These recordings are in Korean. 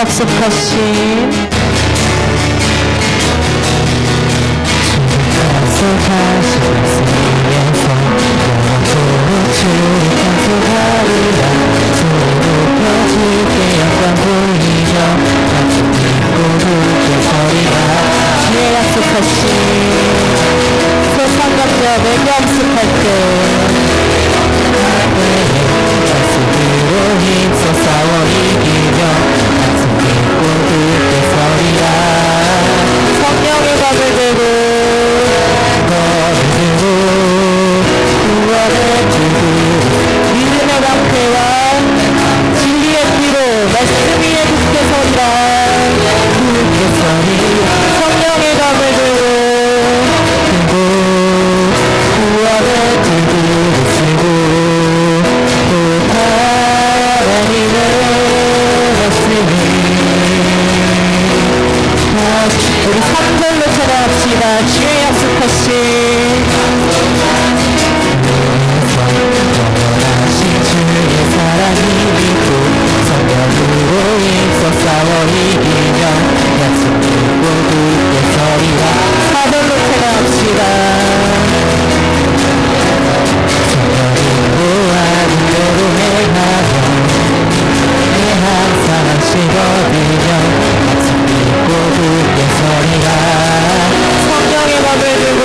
약속하신 약속하신 말씀 위에서 영원토록 주를 찬송하리라. 손을 높여 주께 영광 돌리며 같이 믿고 굳게 서리라. 주의 약속하신 세상 감정에 겸습할 때 말씀으로 힘써 싸워 이기며 같이 믿고 굳게 서리라. 성령의 밤을 들고 구원의 주고 믿음의 방패와 진리의 피로 말씀 위에 굳게 서리라. 굳게 서리라. 성령의 밤을 들고 구원의 주구를 쓰고 또 하나님의 말씀이 우리 산들로 찾아갑시다. 주의 약속하신 영원하신 주의 사랑이 믿고 성령으로 힘써 싸워 이기며 약속 믿고 굳게 서리라. 산들로 찾아갑시다. 성령으로 하는 대로 행하며 내 항상 안식 얻으며 굳게 서리라. 성령의 밥을 들고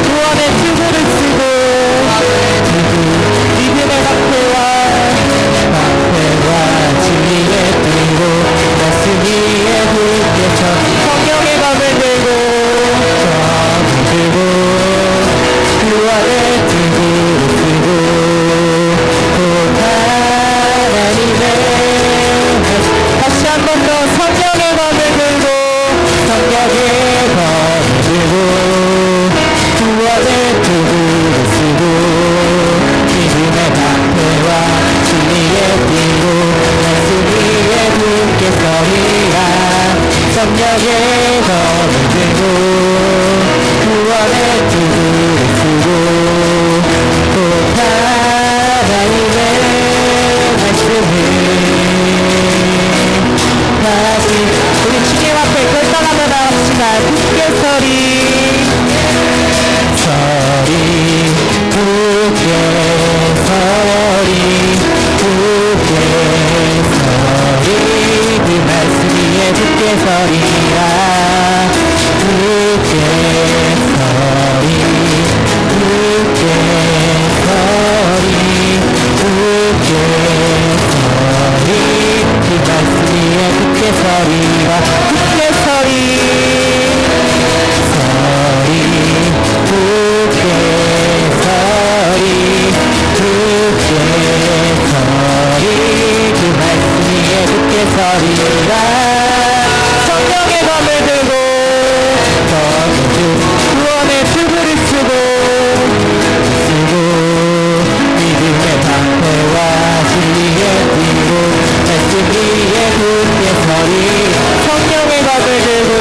구원의 투구를 쓰고 믿음의 방패와 진리의 띠로 말씀 위에 굳게 서. 성령의 밥을 들고 구원의 투구를 쓰고 곧 하나님의 다시 한 번 더 성령의 검을 들고 성령의 검을 들고 구원의 도구를 쓰고 믿음의 방패와 진리의 띠로 말씀 위에 굳게 서리라. 성령의 검을 들고 구원의 도구를 쓰고 곧 하나님의 말씀을 우리 주님 앞에 결단하며 나갑시다. 굳게 서리 굳게 서리 그 말씀 위에 굳게 서리라. 굳게 서리 굳게 서리 그 말씀 위에 굳게 서리라. 굳게 서리 굳게 서리 그 말씀 위에 굳게 서리라. 성령의 검을 들고 구원의 투구를 쓰고 믿음의 방패와 진리의 띠로 말씀 위에 굳게 서리. 성령의 검을 들고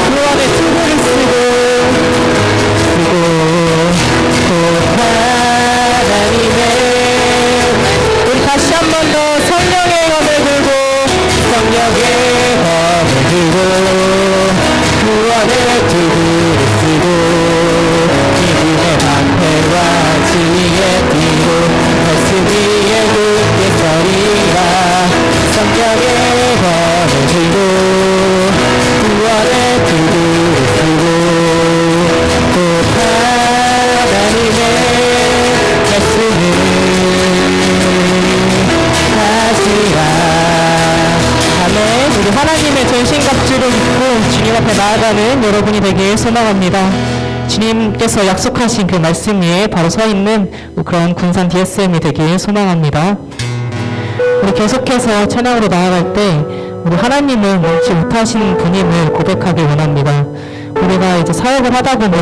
구원의 투구를 쓰고 곧 하나님의 우리 다시 한 번 더 성령의 검을 들고 성령의 검을 들고 구원의 투구를 쓰고 믿음의 방패와 진리의 띠로 말씀 위에 굳게 서리라. 성령의 검을 들고 구원의 투구를 쓰고 곧 하나님의 말씀을 하시라. 아멘. 우리 하나님의 전신갑주를 입고 주님 앞에 나아가는 여러분이 되길 소망합니다. 주님께서 약속하신 그 말씀 위에 바로 서 있는 그런 군산 DSM이 되길 소망합니다. 우리 계속해서 찬양으로 나아갈 때 우리 하나님은 넘지 못하신 분임을 고백하길 원합니다. 우리가 이제 사역을 하다 보면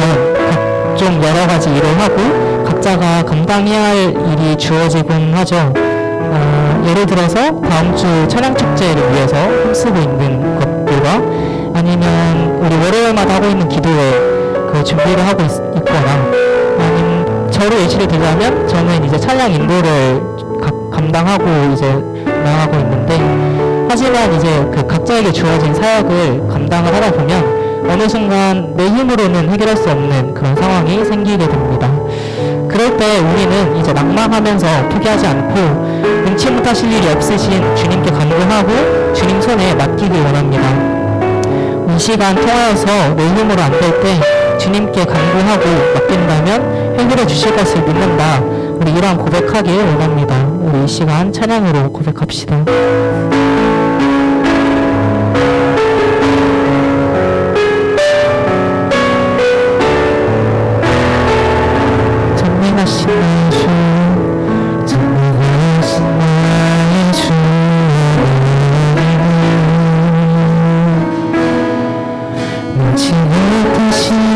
각종 여러 가지 일을 하고 각자가 감당해야 할 일이 주어지곤 하죠. 예를 들어서 다음 주 찬양 축제를 위해서 힘쓰고 있는 것들과 아니면 우리 월요일마다 하고 있는 기도회 그 준비를 하고 있거나 아니면 저로 예시를 들자면 저는 이제 찬양 인도를 감당하고 이제 나가고 있는데, 하지만 이제 그 각자에게 주어진 사역을 감당을 하다 보면 어느 순간 내 힘으로는 해결할 수 없는 그런 상황이 생기게 됩니다. 그럴 때 우리는 이제 낙망하면서 포기하지 않고 능치 못하실 일이 없으신 주님께 간구하고 주님 손에 맡기길 원합니다. 이 시간 통하여서 내 힘으로 안 될 때 주님께 간구하고 맡긴다면 해결해 주실 것을 믿는다. 우리 이러한 고백하길 원합니다. 우리 이 시간 찬양으로 고백합시다. 전능하신 나의 주, 전능하신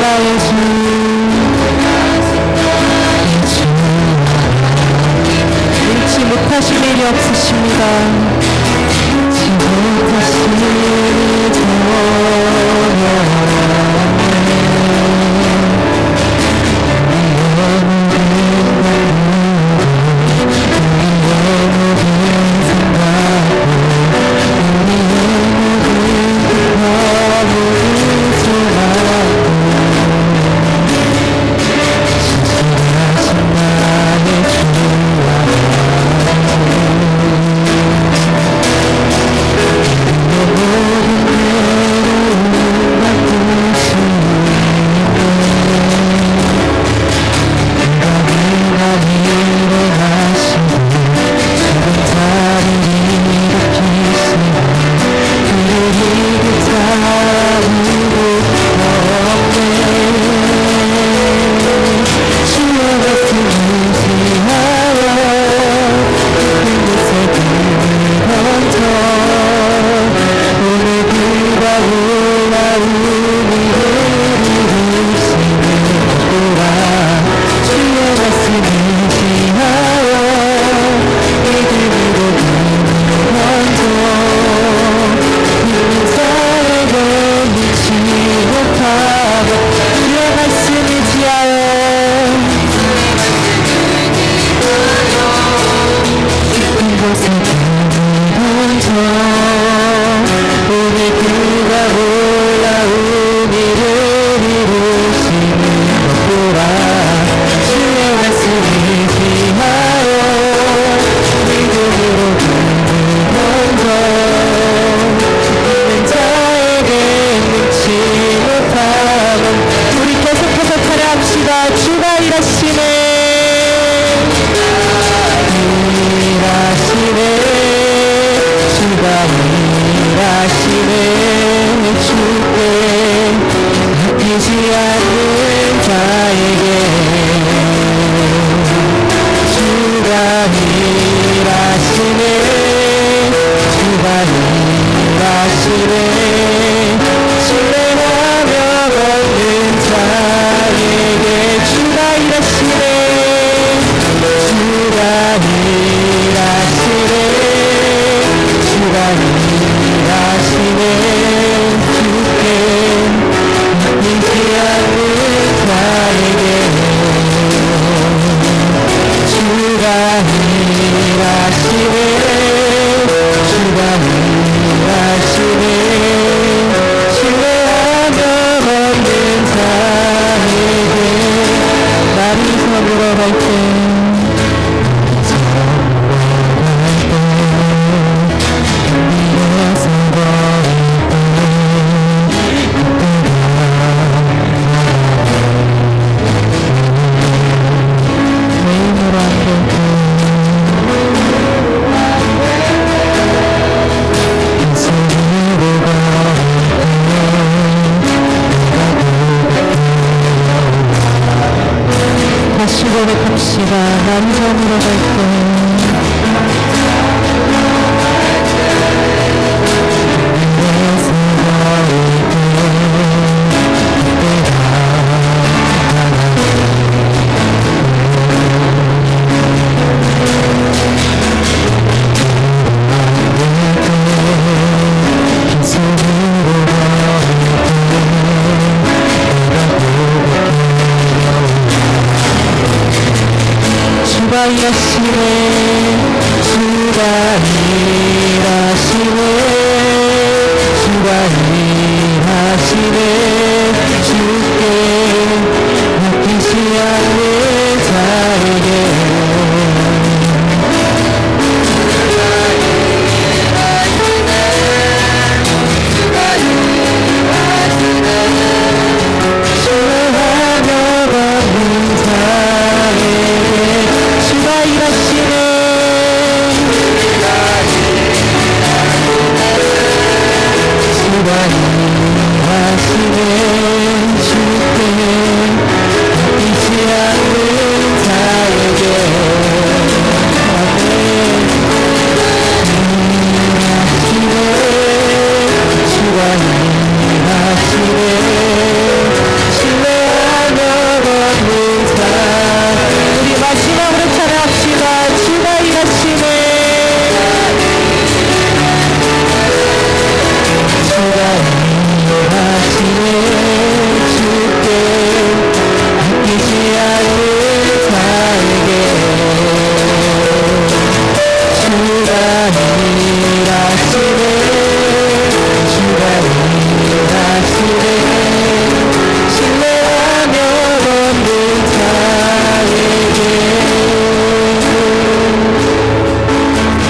나의 주, 능치 못하신 일하시네 주께 아끼지 않는 자에게 주가 일하시네 주가 일하시네 신뢰하며 걷는 자에게 주가 일하시네 주가 일하시네 주가 일하시네 주께 믿지 않는 자에게 주가 일하시네 주가 일하시네 신뢰하며 걷는 자에게 나를 섬으러 갈때 다시 고백합시다. 남섬으로 갈 때 주가 일하시네 주가 일하시네 주가 일하시네 주께 아끼지 않는 자에게 신뢰하며 걷는 자에게 주가 일하시네 주가 일하시네 주께 아끼지 않는 자에게 주가 일하시네 신뢰하며 걷는 자 우리 마지막으로 찬양합시다. 주가 일하시네 주가 일하시네 주께 아끼지 않는 자에게 주가 일하시네 주가 일하시네 신뢰하며 걷는 자에게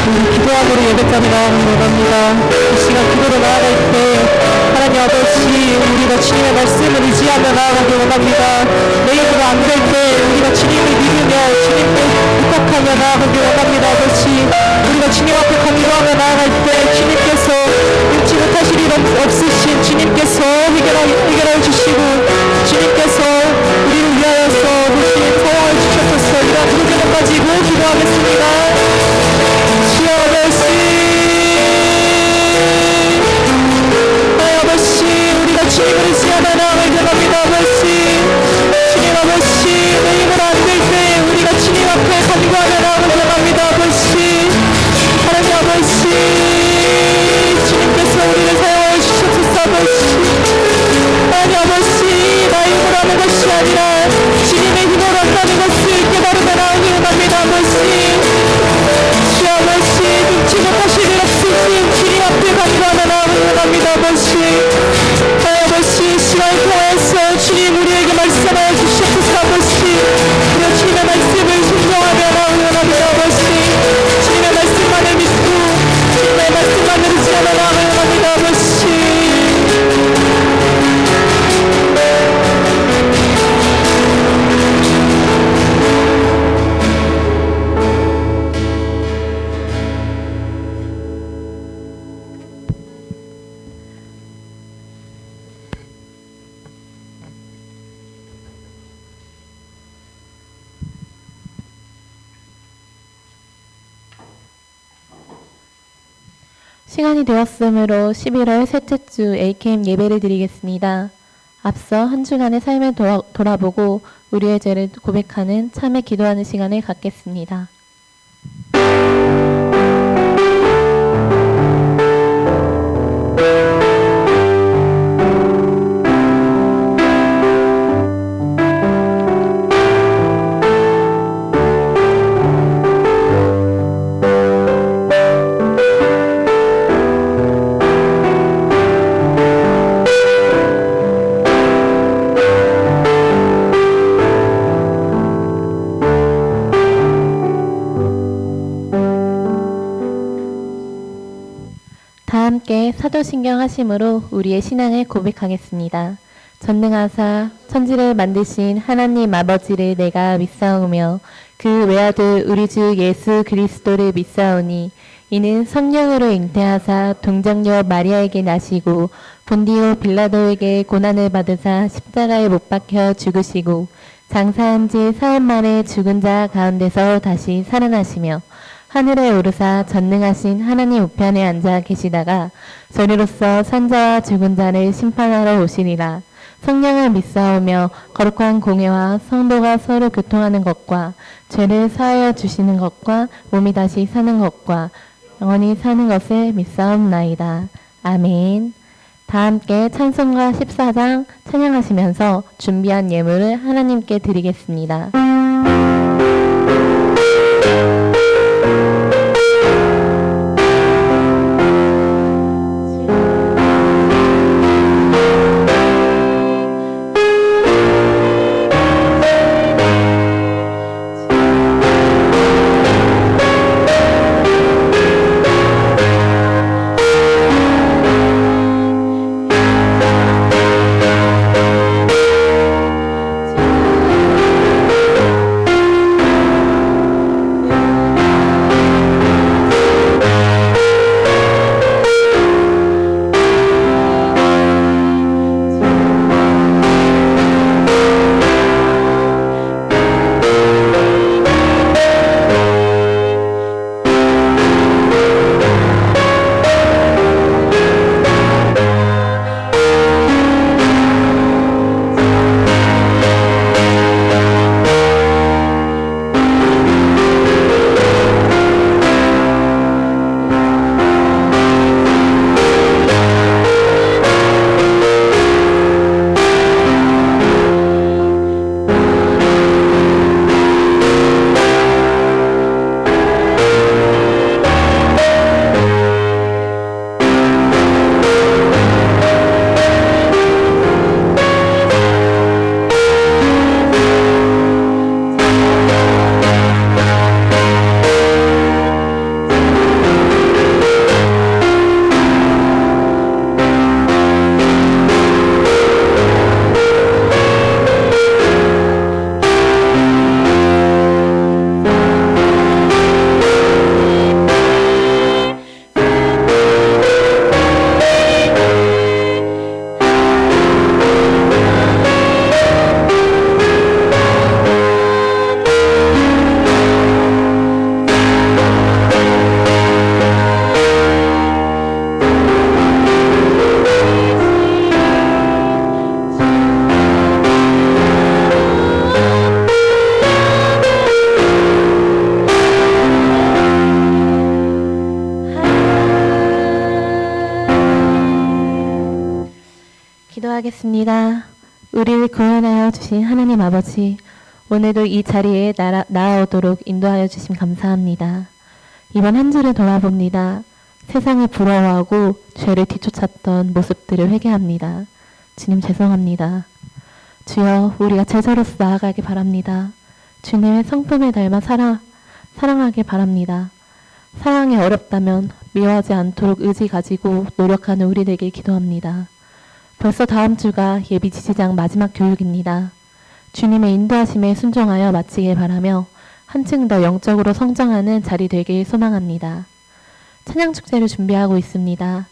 우리 기도함으로 예배감이 나오는 겁니다. 이 시간 기도로 나아갈 때 하나님 아버지 우리가 주님의 말씀을 의지하며 나아가기 원합니다. 내 힘으로 안 될 때 우리가 주님을 믿으며 주님을 부탁하며 나아가기 원합니다. 아버지 우리가 주님 앞에 간구하며 나아갈 때 주님께서 잊지 못하실 일 없으신 주님께서 해결해 주시고 주님께서 우리를 위하여서 대신 소원을 주셨소서. 이런 부르짖음 가지고 기도하겠습니다. 주여 아버지 아버지 우리가 주님을 의지하며 나아가기 원합니다. 아버지 주님 아버지 내 힘으로 안 될 때 우리가 주님 앞에 간구하며 나아가기 원합니다. 아버지 하나님 아버지 주님께서 우리를 사용하여 주셨소서. 아버지 하나님 아버지 나의 힘으로 하는 것이 아니라 주님의 힘으로 한다는 것을 깨달으며 나아가기 원합니다. 아버지 주 아버지 눈치 못하실 일 없으신 주님 앞에 간구하며 나아가기 원합니다. 아버지 하나님 아버지 시간을 통해서 주님 우리에게 말씀하여 주셨소서. 아버지 우리가 주님의 말씀을 순종하며 나아가기 원합니다. 아버지 주님의 말씀만을 믿고 주님의 말씀만을 의지하며 나아가기 원합니다. 아버지 시간이 되었으므로 11월 셋째 주 AKM 예배를 드리겠습니다. 앞서 한 주간의 삶을 돌아보고 우리의 죄를 고백하는 참회 기도하는 시간을 갖겠습니다. 다 함께 사도신경 하심으로 우리의 신앙을 고백하겠습니다. 전능하사 천지를 만드신 하나님 아버지를 내가 믿사오며 그 외아들 우리 주 예수 그리스도를 믿사오니 이는 성령으로 잉태하사 동정녀 마리아에게 나시고 본디오 빌라도에게 고난을 받으사 십자가에 못 박혀 죽으시고 장사한 지 사흘 만에 죽은 자 가운데서 다시 살아나시며 하늘에 오르사 전능하신 하나님 우편에 앉아 계시다가 저리로서 산자와 죽은 자를 심판하러 오시리라. 성령을 믿사오며 거룩한 공회와 성도가 서로 교통하는 것과 죄를 사하여 주시는 것과 몸이 다시 사는 것과 영원히 사는 것을 믿사옵나이다. 아멘. 다 함께 찬송가 14장 찬양하시면서 준비한 예물을 하나님께 드리겠습니다. 기도하겠습니다. 우리를 구원하여 주신 하나님 아버지, 오늘도 이 자리에 나아오도록 인도하여 주심 감사합니다. 이번 한 주를 돌아봅니다. 세상을 부러워하고 죄를 뒤쫓았던 모습들을 회개합니다. 주님 죄송합니다. 주여, 우리가 제자로서 나아가길 바랍니다. 주님의 성품을 닮아 사랑하길 바랍니다. 사랑이 어렵다면 미워하지 않도록 의지 가지고 노력하는 우리에게 기도합니다. 벌써 다음 주가 예비 지지장 마지막 교육입니다. 주님의 인도하심에 순종하여 마치길 바라며 한층 더 영적으로 성장하는 자리 되길 소망합니다. 찬양축제를 준비하고 있습니다.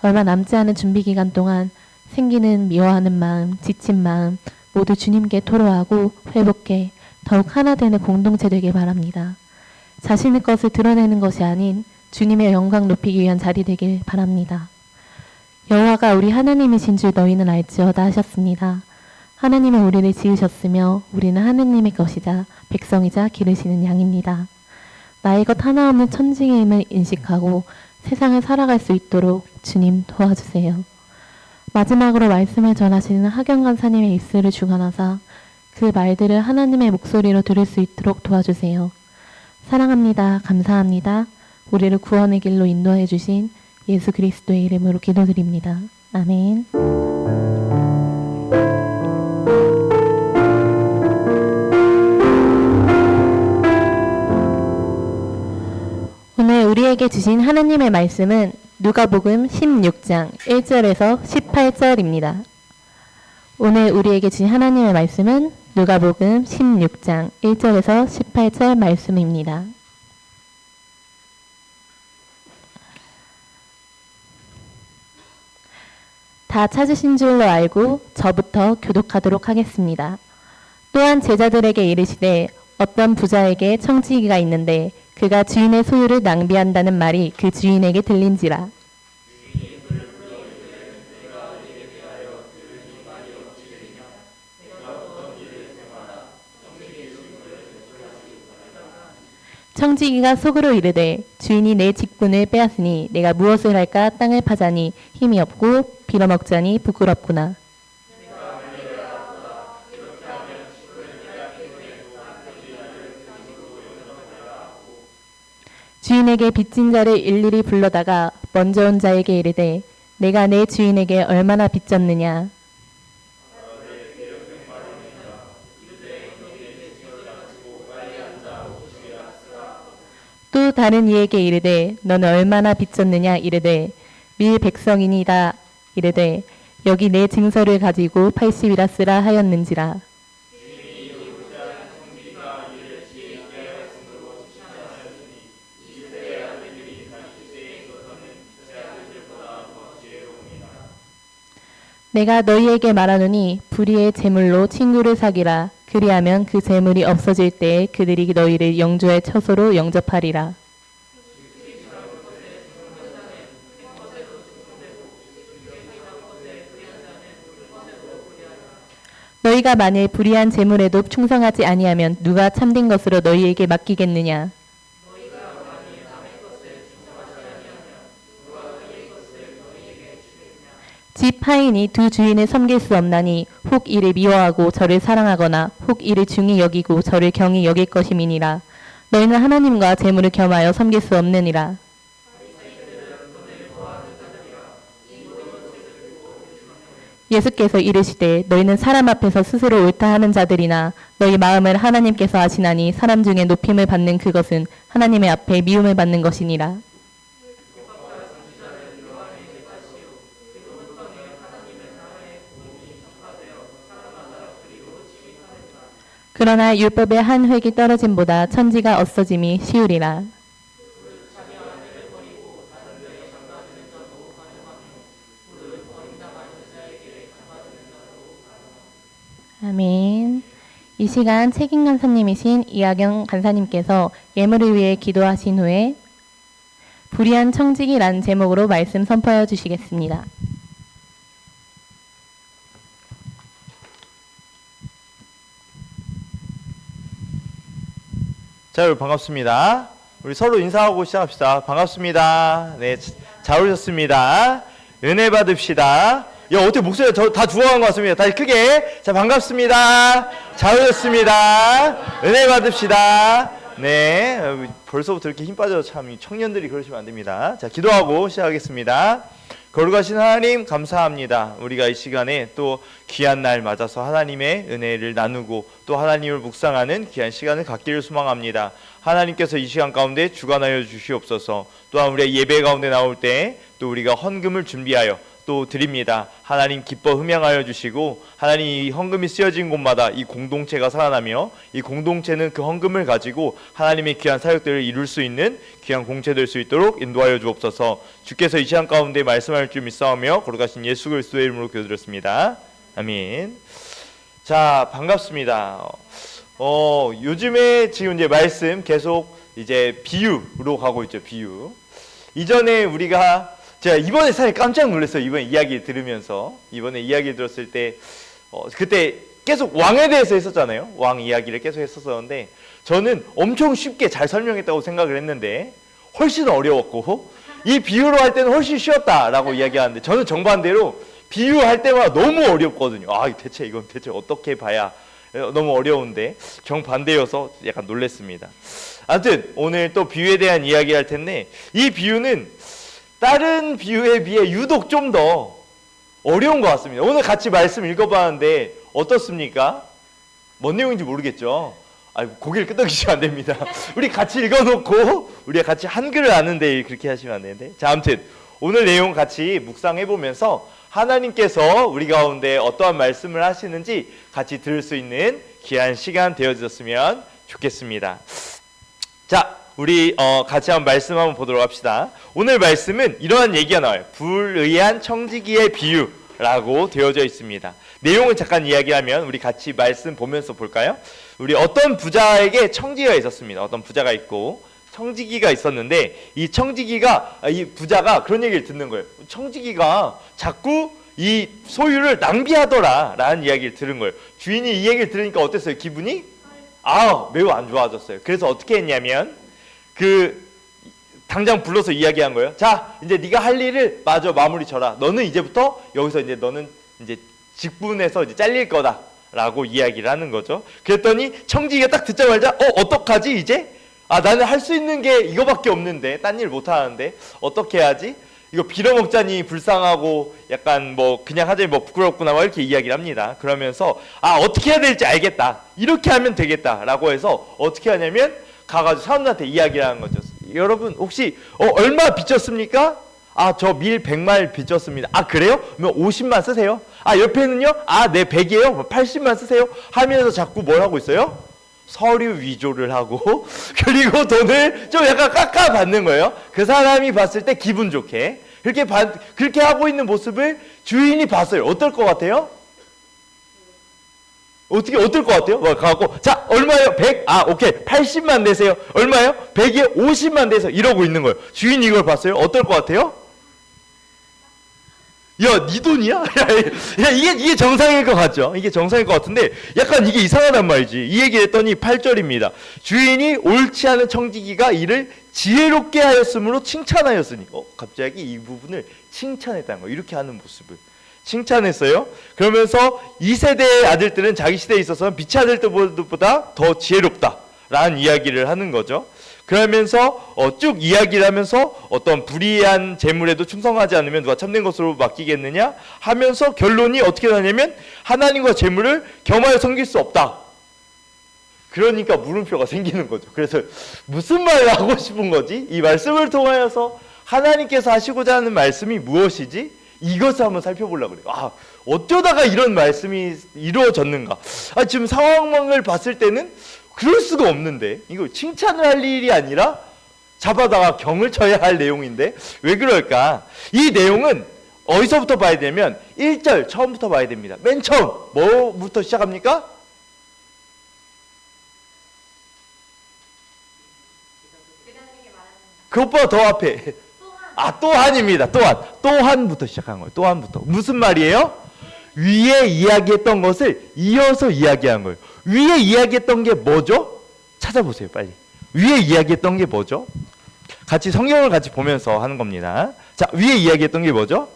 얼마 남지 않은 준비 기간 동안 생기는 미워하는 마음, 지친 마음 모두 주님께 토로하고 회복해 더욱 하나 되는 공동체 되길 바랍니다. 자신의 것을 드러내는 것이 아닌 주님의 영광 높이기 위한 자리 되길 바랍니다. 여호와가 우리 하나님이신 줄 너희는 알지어다 하셨습니다. 하나님은 우리를 지으셨으며 우리는 하나님의 것이자 백성이자 기르시는 양입니다. 나의 것 하나 없는 천지임을 인식하고 세상을 살아갈 수 있도록 주님 도와주세요. 마지막으로 말씀을 전하시는 하경 간사님의 입술을 주관하사 그 말들을 하나님의 목소리로 들을 수 있도록 도와주세요. 사랑합니다. 감사합니다. 우리를 구원의 길로 인도해 주신 예수 그리스도의 이름으로 기도드립니다. 아멘. 오늘 우리에게 주신 하나님의 말씀은 누가복음 16장 1절에서 18절입니다. 오늘 우리에게 주신 하나님의 말씀은 누가복음 16장 1절에서 18절 말씀입니다. 다 찾으신 줄로 알고 저부터 교독하도록 하겠습니다. 또한 제자들에게 이르시되 어떤 부자에게 청지기가 있는데 그가 주인의 소유를 낭비한다는 말이 그 주인에게 들린지라. 청지기가 속으로 이르되 주인이 내 직분을 빼앗으니 내가 무엇을 할까 땅을 파자니 힘이 없고 빌어먹자니 부끄럽구나. 주인에게 빚진 자를 일일이 불러다가 먼저 온 자에게 이르되 내가 내 주인에게 얼마나 빚졌느냐. 또 다른 이에게 이르되 너는 얼마나 빚졌느냐 이르되 밀 백성이니다 이르되 여기 내 증서를 가지고 80이라 쓰라 하였는지라. 내가 너희에게 말하노니 불의의 재물로 친구를 사귀라. 그리하면 그 재물이 없어질 때에 그들이 너희를 영조의 처소로 영접하리라. 너희가 만일 불의한 재물에도 충성하지 아니하면 누가 참된 것으로 너희에게 맡기겠느냐. 집 하인이 두 주인을 섬길 수 없나니 혹 이를 미워하고 저를 사랑하거나 혹 이를 중히 여기고 저를 경히 여길 것임이니라. 너희는 하나님과 재물을 겸하여 섬길 수 없느니라. 예수께서 이르시되 너희는 사람 앞에서 스스로 옳다 하는 자들이나 너희 마음을 하나님께서 아시나니 사람 중에 높임을 받는 그것은 하나님의 앞에 미움을 받는 것이니라. 그러나 율법의 한 획이 떨어짐보다 천지가 없어짐이 쉬우리라. 아멘. 이 시간 책임 간사님이신 이하경 간사님께서 예물을 위해 기도하신 후에 불의한 청지기라는 제목으로 말씀 선포해 주시겠습니다. 자, 여러분 반갑습니다. 우리 서로 인사하고 시작합시다. 반갑습니다. 네, 잘 오셨습니다. 은혜 받읍시다. 야, 어떻게 목소리가 다 죽어간 것 같습니다. 다시 크게. 자, 반갑습니다. 잘 오셨습니다. 은혜 받읍시다. 네, 벌써부터 이렇게 힘 빠져서 참 청년들이 그러시면 안 됩니다. 자, 기도하고 시작하겠습니다. 거룩하신 하나님 감사합니다. 우리가 이 시간에 또 귀한 날 맞아서 하나님의 은혜를 나누고 또 하나님을 묵상하는 귀한 시간을 갖기를 소망합니다. 하나님께서 이 시간 가운데 주관하여 주시옵소서. 또한 우리의 예배 가운데 나올 때 또 우리가 헌금을 준비하여 또 드립니다. 하나님 기뻐 흠양하여 주시고 하나님 이 헌금이 쓰여진 곳마다 이 공동체가 살아나며 이 공동체는 그 헌금을 가지고 하나님의 귀한 사역들을 이룰 수 있는 귀한 공체 될 수 있도록 인도하여 주옵소서. 주께서 이 시간 가운데 말씀할 줄 믿사오며 거룩하신 예수 그리스도의 이름으로 기도드렸습니다. 아멘. 자, 반갑습니다. 요즘에 지금 이제 말씀 계속 이제 비유로 가고 있죠. 비유. 이전에 우리가 제가 이번에 사실 깜짝 놀랐어요. 이번에 이야기를 들으면서 이번에 이야기 들었을 때 그때 계속 왕에 대해서 했었잖아요. 왕 이야기를 계속 했었었는데 저는 엄청 쉽게 잘 설명했다고 생각을 했는데 훨씬 어려웠고 이 비유로 할 때는 훨씬 쉬웠다라고 이야기하는데 저는 정반대로 비유할 때마다 너무 어렵거든요. 아, 대체 이건 대체 어떻게 봐야 너무 어려운데 정반대여서 약간 놀랬습니다. 아무튼 오늘 또 비유에 대한 이야기 할 텐데 이 비유는 다른 비유에 비해 유독 좀 더 어려운 것 같습니다. 오늘 같이 말씀 읽어봤는데 어떻습니까? 뭔 내용인지 모르겠죠? 고개를 끄덕이시면 안 됩니다. 우리 같이 읽어놓고 우리가 같이 한글을 아는데 그렇게 하시면 안 되는데 자, 아무튼 오늘 내용 같이 묵상해보면서 하나님께서 우리 가운데 어떠한 말씀을 하시는지 같이 들을 수 있는 귀한 시간 되어졌으면 좋겠습니다. 자, 우리 같이 한번 말씀 한번 보도록 합시다. 오늘 말씀은 이러한 얘기가 나와요. 불의한 청지기의 비유라고 되어져 있습니다. 내용을 잠깐 이야기하면 우리 같이 말씀 보면서 볼까요? 우리 어떤 부자에게 청지기가 있었습니다. 어떤 부자가 있고 청지기가 있었는데 이 부자가 그런 얘기를 듣는 거예요. 청지기가 자꾸 이 소유를 낭비하더라 라는 이야기를 들은 거예요. 주인이 이 얘기를 들으니까 어땠어요? 기분이? 매우 안 좋아졌어요. 그래서 어떻게 했냐면 당장 불러서 이야기한 거예요. 자, 이제 네가 할 일을 마저 마무리 쳐라. 너는 이제부터 여기서 이제 너는 이제 직분에서 이제 잘릴 거다라고 이야기를 하는 거죠. 그랬더니 청지기가 딱 듣자마자 어떡하지 이제? 나는 할 수 있는 게 이거밖에 없는데 딴 일 못 하는데 어떻게 해야지? 이거 빌어먹자니 불쌍하고 약간 뭐 그냥 하자니 뭐 부끄럽구나 막 이렇게 이야기를 합니다. 그러면서 어떻게 해야 될지 알겠다. 이렇게 하면 되겠다라고 해서 어떻게 하냐면 가가지고 사람들한테 이야기를 하는 거죠. 여러분 혹시 얼마 빚졌습니까? 저 밀 100만 빚졌습니다. 그래요? 그러면 50만 쓰세요. 옆에는요? 네 100이에요? 80만 쓰세요. 하면서 자꾸 뭘 하고 있어요? 서류 위조를 하고 그리고 돈을 좀 약간 깎아받는 거예요. 그 사람이 봤을 때 기분 좋게 그렇게 하고 있는 모습을 주인이 봤어요. 어떨 것 같아요? 어떨 것 같아요? 가갖고 자 얼마요? 100? 오케이 80만 내세요. 얼마요? 100이요? 50만 내세요. 이러고 있는 거예요. 주인이 이걸 봤어요. 어떨 것 같아요? 야, 네 돈이야? 야, 이게 정상일 것 같죠? 이게 정상일 것 같은데 약간 이게 이상하단 말이지. 이 얘기를 했더니 8절입니다. 주인이 옳지 않은 청지기가 이를 지혜롭게 하였으므로 칭찬하였으니 갑자기 이 부분을 칭찬했다는 거예요. 이렇게 하는 모습을 칭찬했어요. 그러면서 이 세대의 아들들은 자기 시대에 있어서는 빛의 아들들보다 더 지혜롭다라는 이야기를 하는 거죠. 그러면서 쭉 이야기를 하면서 어떤 불의한 재물에도 충성하지 않으면 누가 참된 것으로 맡기겠느냐 하면서 결론이 어떻게 나냐면 하나님과 재물을 겸하여 섬길 수 없다. 그러니까 물음표가 생기는 거죠. 그래서 무슨 말을 하고 싶은 거지? 이 말씀을 통하여서 하나님께서 하시고자 하는 말씀이 무엇이지? 이것을 한번 살펴보려고 그래요. 어쩌다가 이런 말씀이 이루어졌는가? 지금 상황을 봤을 때는 그럴 수가 없는데 이거 칭찬을 할 일이 아니라 잡아다가 경을 쳐야 할 내용인데 왜 그럴까? 이 내용은 어디서부터 봐야 되면 1절 처음부터 봐야 됩니다. 맨 처음 뭐부터 시작합니까? 그것보다 더 앞에 또한입니다. 또한부터 시작한 거예요. 또한부터 무슨 말이에요? 위에 이야기했던 것을 이어서 이야기한 거예요. 위에 이야기했던 게 뭐죠? 찾아보세요, 빨리. 위에 이야기했던 게 뭐죠? 같이 성경을 같이 보면서 하는 겁니다. 자, 위에 이야기했던 게 뭐죠?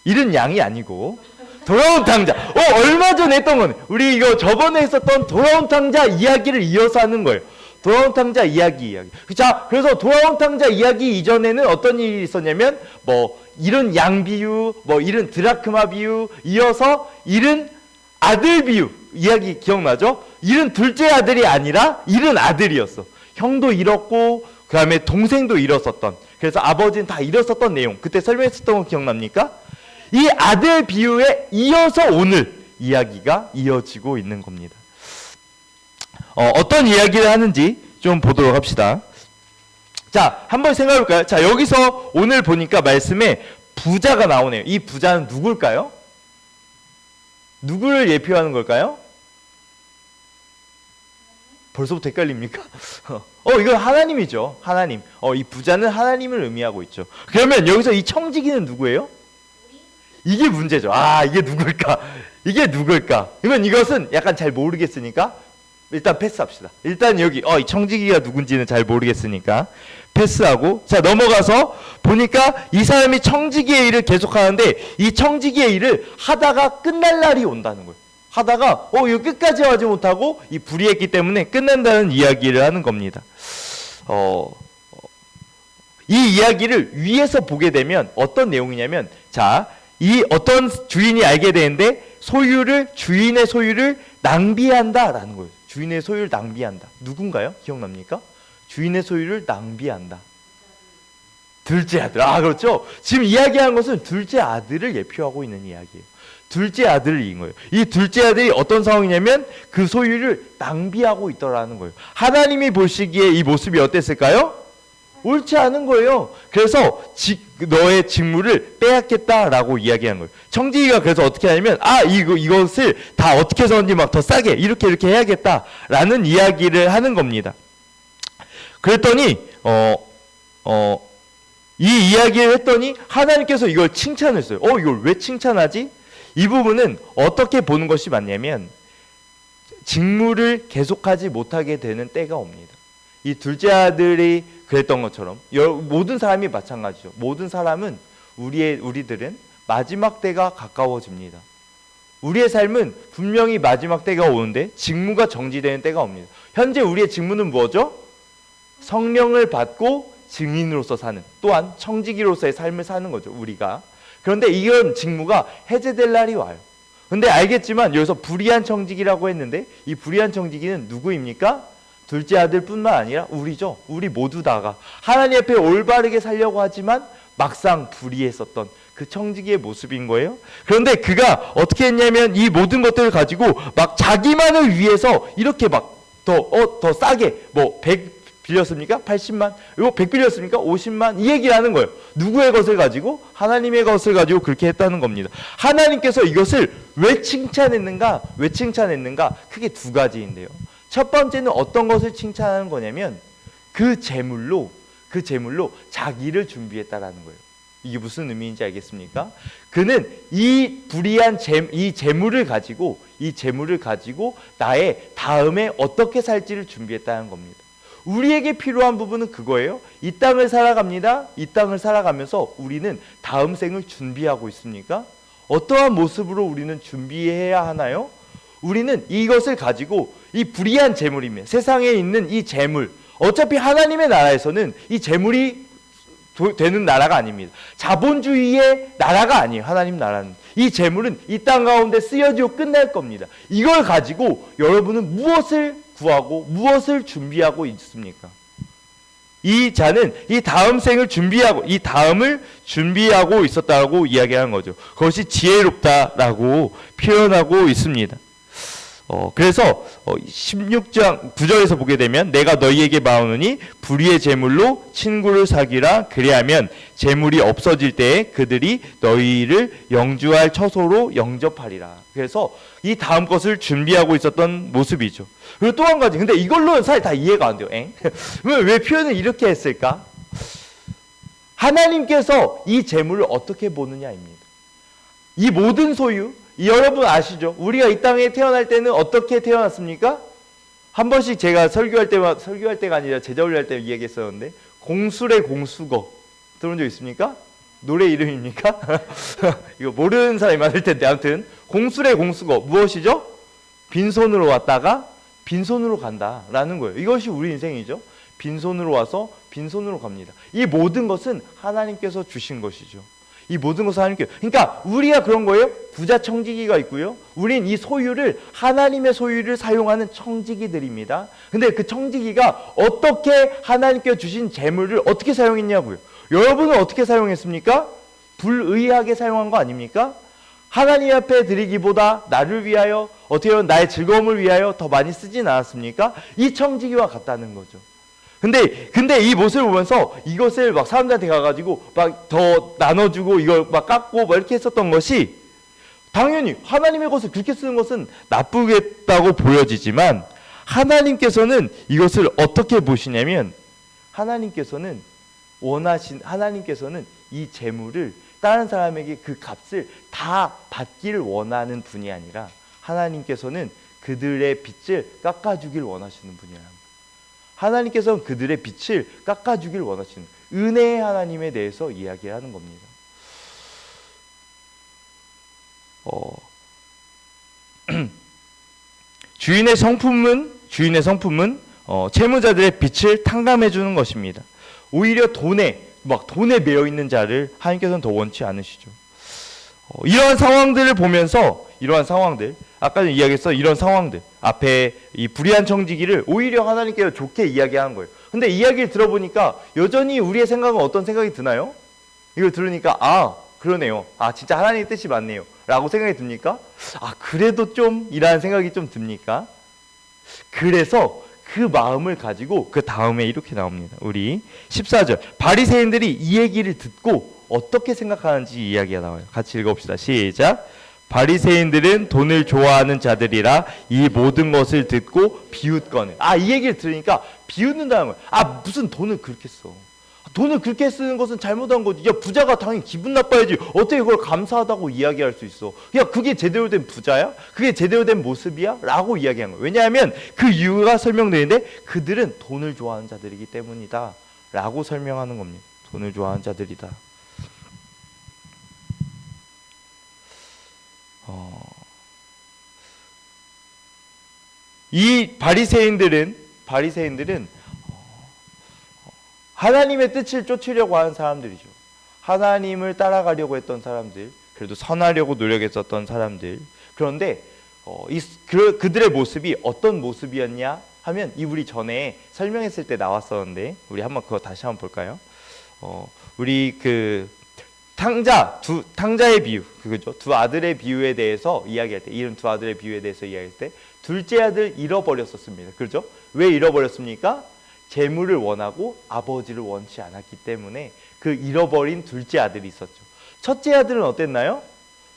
잃은 양이 아니고 돌아온 탕자. 얼마 전에 했던 거네. 우리 이거 저번에 했었던 돌아온 탕자 이야기를 이어서 하는 거예요. 돌아온 탕자 이야기. 자, 그래서 돌아온 탕자 이야기 이전에는 어떤 일이 있었냐면 잃은 양 비유, 잃은 드라크마 비유, 이어서 잃은 아들 비유 이야기 기억나죠? 잃은 둘째 아들이 아니라 잃은 아들이었어. 형도 잃었고 그 다음에 동생도 잃었었던. 그래서 아버지는 다 잃었었던 내용. 그때 설명했었던 거 기억납니까? 이 아들 비유에 이어서 오늘 이야기가 이어지고 있는 겁니다. 어떤 이야기를 하는지 좀 보도록 합시다. 자, 한번 생각해 볼까요? 자, 여기서 오늘 보니까 말씀에 부자가 나오네요. 이 부자는 누굴까요? 누구를 예표하는 걸까요? 벌써부터 헷갈립니까? 이건 하나님이죠. 하나님. 이 부자는 하나님을 의미하고 있죠. 그러면 여기서 이 청지기는 누구예요? 이게 문제죠. 이게 누굴까? 이게 누굴까? 그러면 이것은 약간 잘 모르겠으니까 일단 패스합시다. 일단 여기 이 청지기가 누군지는 잘 모르겠으니까 패스하고, 자 넘어가서 보니까 이 사람이 청지기의 일을 계속하는데 이 청지기의 일을 하다가 끝날 날이 온다는 거예요. 하다가 이거 끝까지 하지 못하고 이 불의했기 때문에 끝난다는 이야기를 하는 겁니다. 이 이야기를 위에서 보게 되면 어떤 내용이냐면, 자, 이 어떤 주인이 알게 되는데 주인의 소유를 낭비한다라는 거예요. 주인의 소유를 낭비한다. 누군가요? 기억납니까? 주인의 소유를 낭비한다. 둘째 아들. 그렇죠. 지금 이야기하는 것은 둘째 아들을 예표하고 있는 이야기예요. 둘째 아들을 이긴 거예요. 이 둘째 아들이 어떤 상황이냐면 그 소유를 낭비하고 있더라는 거예요. 하나님이 보시기에 이 모습이 어땠을까요? 옳지 않은 거예요. 그래서 너의 직무를 빼앗겠다라고 이야기한 거예요. 청지기가 그래서 어떻게 하냐면 이것을 다 어떻게 해서든지 막 더 싸게 이렇게 해야겠다라는 이야기를 하는 겁니다. 그랬더니 이 이야기를 했더니 하나님께서 이걸 칭찬했어요. 이걸 왜 칭찬하지? 이 부분은 어떻게 보는 것이 맞냐면 직무를 계속하지 못하게 되는 때가 옵니다. 이 둘째 아들이 그랬던 것처럼 모든 사람이 마찬가지죠. 모든 사람은 우리들은 마지막 때가 가까워집니다. 우리의 삶은 분명히 마지막 때가 오는데 직무가 정지되는 때가 옵니다. 현재 우리의 직무는 뭐죠? 성령을 받고 증인으로서 사는, 또한 청지기로서의 삶을 사는 거죠, 우리가. 그런데 이런 직무가 해제될 날이 와요. 근데 알겠지만 여기서 불의한 청지기라고 했는데 이 불의한 청지기는 누구입니까? 둘째 아들뿐만 아니라 우리죠. 우리 모두 다가 하나님 앞에 올바르게 살려고 하지만 막상 불의했었던 그 청지기의 모습인 거예요. 그런데 그가 어떻게 했냐면 이 모든 것들을 가지고 막 자기만을 위해서 이렇게 막 더 싸게 100 빌렸습니까? 80만. 이거 100 빌렸습니까? 50만. 이 얘기를 하는 거예요. 누구의 것을 가지고? 하나님의 것을 가지고 그렇게 했다는 겁니다. 하나님께서 이것을 왜 칭찬했는가? 크게 두 가지인데요. 첫 번째는 어떤 것을 칭찬하는 거냐면 그 재물로 자기를 준비했다라는 거예요. 이게 무슨 의미인지 알겠습니까? 그는 이 불의한 재물을 가지고 나의 다음에 어떻게 살지를 준비했다는 겁니다. 우리에게 필요한 부분은 그거예요. 이 땅을 살아갑니다. 이 땅을 살아가면서 우리는 다음 생을 준비하고 있습니까? 어떠한 모습으로 우리는 준비해야 하나요? 우리는 이것을 가지고 이 불의한 재물이면 세상에 있는 이 재물, 어차피 하나님의 나라에서는 이 재물이 되는 나라가 아닙니다. 자본주의의 나라가 아니에요. 하나님 나라는. 이 재물은 이 땅 가운데 쓰여지고 끝날 겁니다. 이걸 가지고 여러분은 무엇을 구하고 무엇을 준비하고 있습니까? 이 자는 이 다음 생을 이 다음을 준비하고 있었다고 이야기하는 거죠. 그것이 지혜롭다라고 표현하고 있습니다. 그래서 16장 9절에서 보게 되면 내가 너희에게 말하노니 불의의 재물로 친구를 사귀라. 그리하면 재물이 없어질 때에 그들이 너희를 영주할 처소로 영접하리라. 그래서 이 다음 것을 준비하고 있었던 모습이죠. 그리고 또 한 가지, 근데 이걸로는 사실 다 이해가 안 돼요. 왜 표현을 이렇게 했을까? 하나님께서 이 재물을 어떻게 보느냐입니다. 이 모든 소유, 여러분 아시죠? 우리가 이 땅에 태어날 때는 어떻게 태어났습니까? 한 번씩 제가 설교할 때가 아니라 제자훈련할 때 이야기했었는데 공술의 공수거 들어본 적 있습니까? 노래 이름입니까? 이거 모르는 사람이 많을 텐데 아무튼 공술의 공수거 무엇이죠? 빈손으로 왔다가 빈손으로 간다라는 거예요. 이것이 우리 인생이죠. 빈손으로 와서 빈손으로 갑니다. 이 모든 것은 하나님께서 주신 것이죠. 이 모든 것을 하나님께, 그러니까 우리가 그런 거예요. 부자 청지기가 있고요. 우린 이 소유를 하나님의 소유를 사용하는 청지기들입니다. 근데 그 청지기가 어떻게 하나님께 주신 재물을 어떻게 사용했냐고요. 여러분은 어떻게 사용했습니까? 불의하게 사용한 거 아닙니까? 하나님 앞에 드리기보다 나를 위하여, 어떻게 보면 나의 즐거움을 위하여 더 많이 쓰진 않았습니까? 이 청지기와 같다는 거죠. 근데 이 모습을 보면서 이것을 막 사람들한테 가가지고 막 더 나눠주고 이걸 막 깎고 막 이렇게 했었던 것이 당연히 하나님의 것을 그렇게 쓰는 것은 나쁘겠다고 보여지지만 하나님께서는 이것을 어떻게 보시냐면 하나님께서는 이 재물을 다른 사람에게 그 값을 다 받기를 원하는 분이 아니라 하나님께서는 그들의 빚을 깎아주길 원하시는 분이라. 하나님께서는 그들의 빚을 깎아주길 원하시는 은혜의 하나님에 대해서 이야기하는 겁니다. 주인의 성품은 채무자들의 빚을 탕감해 주는 것입니다. 오히려 돈에 매여 있는 자를 하나님께서는 더 원치 않으시죠. 이러한 상황들을 보면서 아까 전에 이야기했어 이런 상황들 앞에 이 불의한 청지기를 오히려 하나님께서 좋게 이야기한 거예요. 근데 이야기를 들어보니까 여전히 우리의 생각은 어떤 생각이 드나요? 이걸 들으니까 그러네요. 진짜 하나님의 뜻이 맞네요. 라고 생각이 듭니까? 그래도 좀 이라는 생각이 좀 듭니까? 그래서 그 마음을 가지고 그 다음에 이렇게 나옵니다. 우리 14절 바리새인들이 이 얘기를 듣고 어떻게 생각하는지 이야기가 나와요. 같이 읽어봅시다. 시작. 바리새인들은 돈을 좋아하는 자들이라 이 모든 것을 듣고 비웃거늘. 이 얘기를 들으니까 비웃는다는 거예요. 무슨 돈을 그렇게 써. 돈을 그렇게 쓰는 것은 잘못한 거지. 부자가 당연히 기분 나빠야지. 어떻게 그걸 감사하다고 이야기할 수 있어. 그게 제대로 된 부자야? 그게 제대로 된 모습이야? 라고 이야기한 거예요. 왜냐하면 그 이유가 설명되는데 그들은 돈을 좋아하는 자들이기 때문이다 라고 설명하는 겁니다. 돈을 좋아하는 자들이다. 이 바리새인들은 하나님의 뜻을 쫓으려고 하는 사람들이죠. 하나님을 따라가려고 했던 사람들, 그래도 선하려고 노력했었던 사람들. 그런데 그들의 모습이 어떤 모습이었냐 하면 우리 전에 설명했을 때 나왔었는데 우리 한번 그거 다시 한번 볼까요? 우리 그 탕자의 비유, 그거죠. 두 아들의 비유에 대해서 이야기할 때, 이런 두 아들의 비유에 대해서 이야기할 때 둘째 아들 잃어버렸었습니다. 그렇죠? 왜 잃어버렸습니까? 재물을 원하고 아버지를 원치 않았기 때문에 그 잃어버린 둘째 아들이 있었죠. 첫째 아들은 어땠나요?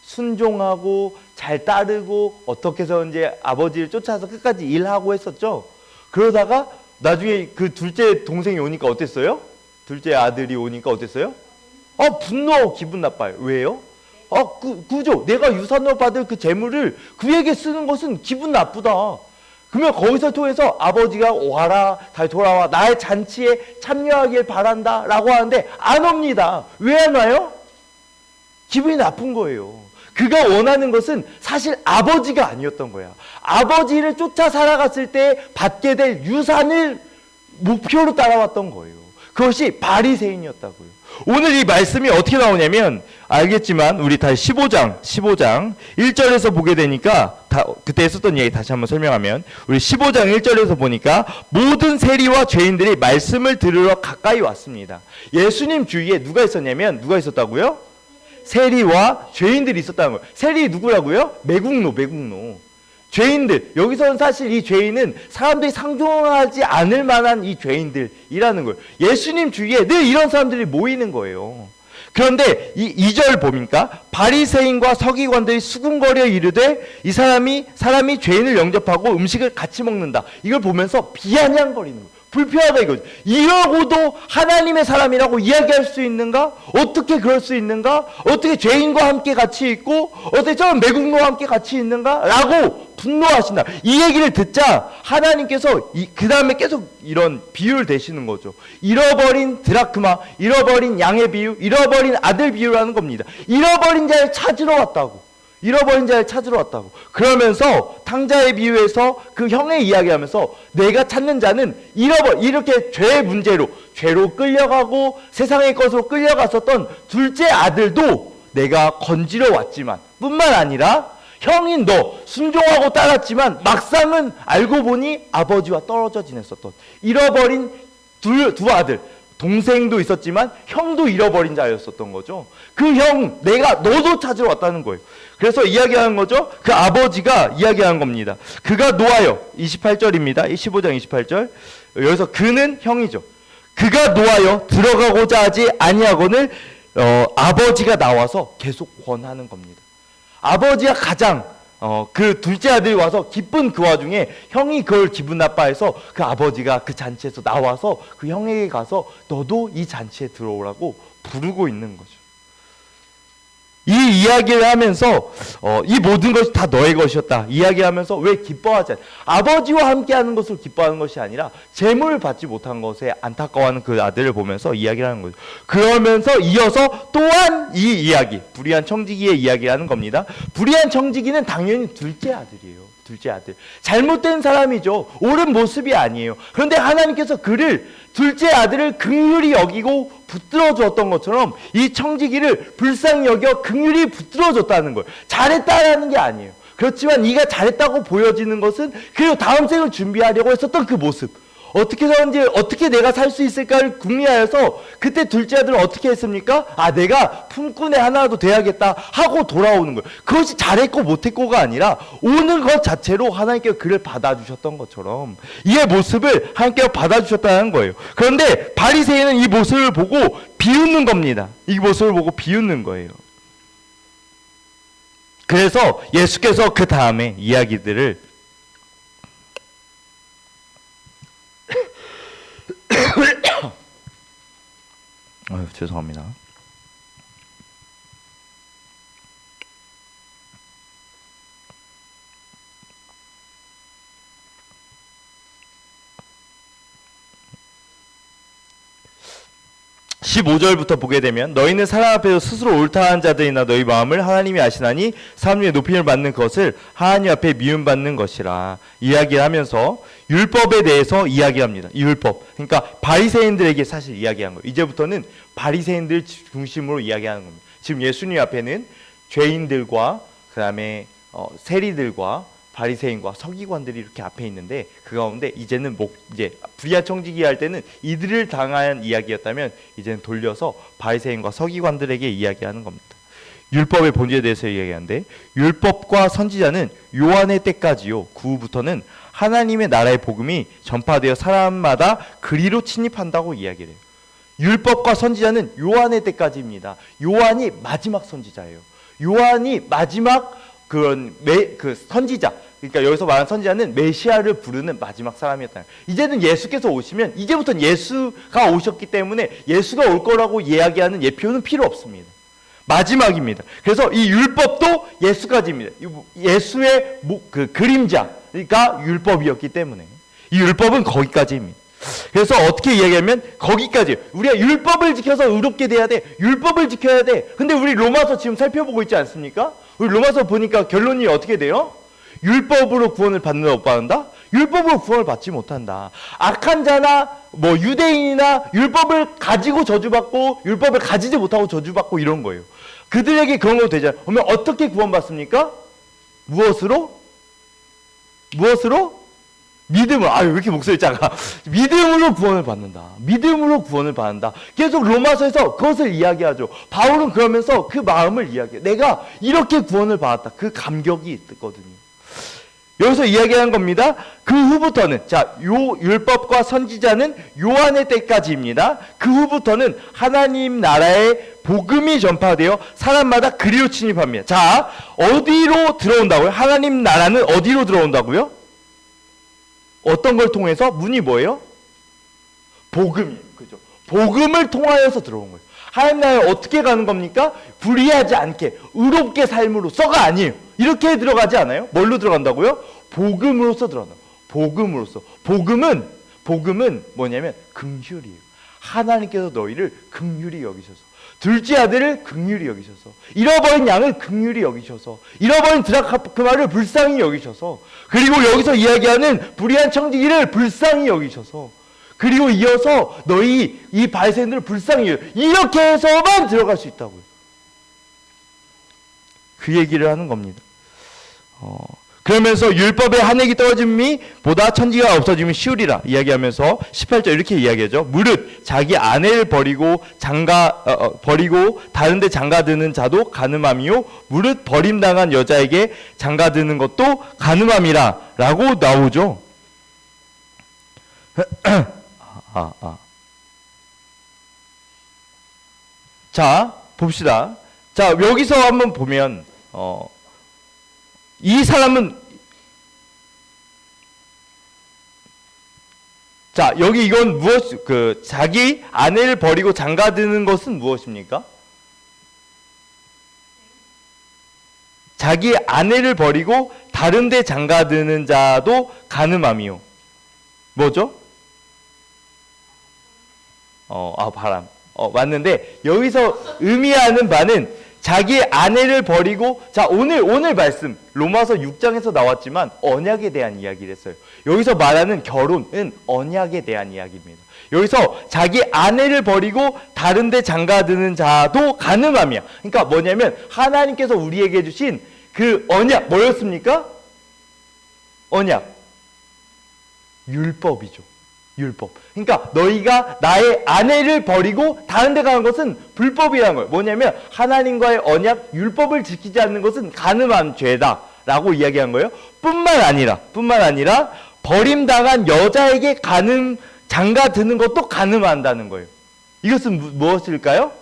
순종하고 잘 따르고 어떻게 해서든지 아버지를 쫓아서 끝까지 일하고 했었죠. 그러다가 나중에 그 둘째 동생이 오니까 어땠어요? 둘째 아들이 오니까 어땠어요? 분노하고 기분 나빠요. 왜요? 그죠? 내가 유산으로 받을 그 재물을 그에게 쓰는 것은 기분 나쁘다. 그러면 거기서 통해서 아버지가 와라, 다시 돌아와, 나의 잔치에 참여하길 바란다 라고 하는데 안 옵니다. 왜 안 와요? 기분이 나쁜 거예요. 그가 원하는 것은 사실 아버지가 아니었던 거야. 아버지를 쫓아 살아갔을 때 받게 될 유산을 목표로 따라왔던 거예요. 그것이 바리새인이었다고요. 오늘 이 말씀이 어떻게 나오냐면 알겠지만 우리 다시 15장 1절에서 보게 되니까 그때 했었던 얘기 다시 한번 설명하면 우리 15장 1절에서 보니까 모든 세리와 죄인들이 말씀을 들으러 가까이 왔습니다. 예수님 주위에 누가 있었다고요? 세리와 죄인들이 있었다는 거예요. 세리 누구라고요? 매국노. 죄인들. 여기서는 사실 이 죄인은 사람들이 상종하지 않을 만한 이 죄인들이라는 거예요. 예수님 주위에 늘 이런 사람들이 모이는 거예요. 그런데 이 2절 보니까 바리새인과 서기관들이 수군거려 이르되 이 사람이 죄인을 영접하고 음식을 같이 먹는다. 이걸 보면서 비아냥거리는 거예요. 불편하다 이거죠. 이러고도 하나님의 사람이라고 이야기할 수 있는가? 어떻게 그럴 수 있는가? 어떻게 죄인과 함께 같이 있고 어떻게 저런 매국노와 함께 같이 있는가? 라고 분노하신다. 이 얘기를 듣자 하나님께서 그 다음에 계속 이런 비유를 대시는 거죠. 잃어버린 드라크마, 잃어버린 양의 비유, 잃어버린 아들 비유라는 겁니다. 잃어버린 자를 찾으러 왔다고. 그러면서 탕자의 비유에서 그 형의 이야기하면서 내가 찾는 자는 이렇게 죄의 문제로 죄로 끌려가고 세상의 것으로 끌려갔었던 둘째 아들도 내가 건지러 왔지만 뿐만 아니라 형인 너 순종하고 따랐지만 막상은 알고 보니 아버지와 떨어져 지냈었던 잃어버린 두 아들, 동생도 있었지만 형도 잃어버린 자였었던 거죠. 그 형 너도 찾으러 왔다는 거예요. 그래서 이야기하는 거죠. 그 아버지가 이야기하는 겁니다. 그가 노하여 28절입니다. 15장 28절. 여기서 그는 형이죠. 그가 노하여 들어가고자 하지 아니하거늘 아버지가 나와서 계속 권하는 겁니다. 아버지가 가장 그 둘째 아들이 와서 기쁜 그 와중에 형이 그걸 기분 나빠해서 그 아버지가 그 잔치에서 나와서 그 형에게 가서 너도 이 잔치에 들어오라고 부르고 있는 거죠. 이 이야기를 하면서 이 모든 것이 다 너의 것이었다 이야기하면서 왜 기뻐하지 않냐, 아버지와 함께하는 것을 기뻐하는 것이 아니라 재물을 받지 못한 것에 안타까워하는 그 아들을 보면서 이야기를 하는 거죠. 그러면서 이어서 또한 이 이야기, 불의한 청지기의 이야기를 하는 겁니다. 불의한 청지기는 당연히 둘째 아들이에요. 둘째 아들, 잘못된 사람이죠. 옳은 모습이 아니에요. 그런데 하나님께서 그를, 둘째 아들을 긍휼히 여기고 붙들어 주었던 것처럼 이 청지기를 불쌍히 여겨 긍휼히 붙들어 줬다는 거예요. 잘했다라는 게 아니에요. 그렇지만 네가 잘했다고 보여지는 것은 그리고 다음 생을 준비하려고 했었던 그 모습, 어떻게 하는지, 어떻게 내가 살 수 있을까를 궁리하여서 그때 둘째 아들은 어떻게 했습니까? 아, 내가 품꾼의 하나라도 돼야겠다 하고 돌아오는 거예요. 그것이 잘했고 못했고가 아니라 오는 것 자체로 하나님께서 그를 받아주셨던 것처럼 이의 모습을 하나님께서 받아주셨다는 거예요. 그런데 바리새인은 이 모습을 보고 비웃는 겁니다. 이 모습을 보고 비웃는 거예요. 그래서 예수께서 그 다음에 이야기들을 죄송합니다. 15절부터 보게 되면 너희는 사람 앞에서 스스로 옳다 하는 자들이나 너희 마음을 하나님이 아시나니 사람 중에 높임을 받는 것을 하나님 앞에 미움받는 것이라 이야기를 하면서 율법에 대해서 이야기합니다. 율법, 그러니까 바리새인들에게 사실 이야기한 거예요. 이제부터는 바리새인들 중심으로 이야기하는 겁니다. 지금 예수님 앞에는 죄인들과 그 다음에 세리들과 바리새인과 서기관들이 이렇게 앞에 있는데 그 가운데 이제는 이제 불의한 청지기 할 때는 이들을 당한 이야기였다면 이제는 돌려서 바리새인과 서기관들에게 이야기하는 겁니다. 율법의 본질에 대해서 이야기하는데 율법과 선지자는 요한의 때까지요, 그 후부터는 하나님의 나라의 복음이 전파되어 사람마다 그리로 침입한다고 이야기를 해요. 율법과 선지자는 요한의 때까지입니다. 요한이 마지막 선지자예요. 요한이 마지막 그 선지자, 그러니까 여기서 말하는 선지자는 메시아를 부르는 마지막 사람이었다. 이제는 예수께서 오시면 이제부터는 예수가 오셨기 때문에 예수가 올 거라고 이야기하는 예표는 필요 없습니다. 마지막입니다. 그래서 이 율법도 예수까지입니다. 예수의 그 그림자가 율법이었기 때문에 이 율법은 거기까지입니다. 그래서 어떻게 이야기하면 거기까지, 우리가 율법을 지켜서 의롭게 돼야 돼, 율법을 지켜야 돼. 근데 우리 로마서 지금 살펴보고 있지 않습니까? 우리 로마서 보니까 결론이 어떻게 돼요? 율법으로 구원을 받는다 못 받는다? 율법으로 구원을 받지 못한다. 악한 자나 유대인이나 율법을 가지고 저주받고 율법을 가지지 못하고 저주받고 이런 거예요. 그들에게 그런 거 되잖아요. 그러면 어떻게 구원받습니까? 무엇으로? 믿음으로. 왜 이렇게 목소리 작아? 믿음으로 구원을 받는다. 믿음으로 구원을 받는다. 계속 로마서에서 그것을 이야기하죠. 바울은 그러면서 그 마음을 이야기해요. 내가 이렇게 구원을 받았다. 그 감격이 있거든요. 여기서 이야기하는 겁니다. 그 후부터는, 율법과 선지자는 요한의 때까지입니다. 그 후부터는 하나님 나라의 복음이 전파되어 사람마다 그리로 침입합니다. 자, 어디로 들어온다고요? 하나님 나라는 어디로 들어온다고요? 어떤 걸 통해서? 문이 뭐예요? 복음이에요. 그죠? 복음을 통하여서 들어온 거예요. 하나님 나라에 어떻게 가는 겁니까? 불의하지 않게, 의롭게 삶으로서가 아니에요. 이렇게 들어가지 않아요? 뭘로 들어간다고요? 복음으로서 들어간다고. 복음으로서. 복음은 뭐냐면 긍휼이에요. 하나님께서 너희를 긍휼히 여기셔서, 둘째 아들을 긍휼히 여기셔서, 잃어버린 양을 긍휼히 여기셔서, 잃어버린 드라크마를 불쌍히 여기셔서, 그리고 여기서 이야기하는 불의한 청지기를 불쌍히 여기셔서, 그리고 이어서 너희 이 바리새인들을 불쌍히 여기셔서, 이렇게 해서만 들어갈 수 있다고요. 그 얘기를 하는 겁니다. 그러면서 율법의 한 획이 떨어짐이 보다 천지가 없어짐이 쉬우리라 이야기하면서 18절 이렇게 이야기하죠. 무릇 자기 아내를 버리고 다른데 장가드는 자도 간음함이요 무릇 버림당한 여자에게 장가드는 것도 간음함이라 라고 나오죠. 자, 봅시다. 자, 여기서 한번 보면 이 사람은 자, 여기 이건 무엇, 자기 아내를 버리고 장가드는 것은 무엇입니까? 자기 아내를 버리고 다른 데 장가드는 자도 간음함이요. 뭐죠? 바람. 맞는데, 여기서 의미하는 바는 자기 아내를 버리고, 자, 오늘 말씀, 로마서 6장에서 나왔지만, 언약에 대한 이야기를 했어요. 여기서 말하는 결혼은 언약에 대한 이야기입니다. 여기서 자기 아내를 버리고 다른 데 장가드는 자도 간음함이야. 그러니까 뭐냐면, 하나님께서 우리에게 주신 그 언약, 뭐였습니까? 언약. 율법이죠. 율법. 그러니까 너희가 나의 아내를 버리고 다른 데 가는 것은 불법이라는 거예요. 뭐냐면 하나님과의 언약, 율법을 지키지 않는 것은 간음한 죄다라고 이야기한 거예요. 뿐만 아니라 버림당한 여자에게 장가드는 것도 간음한다는 거예요. 이것은 무엇일까요?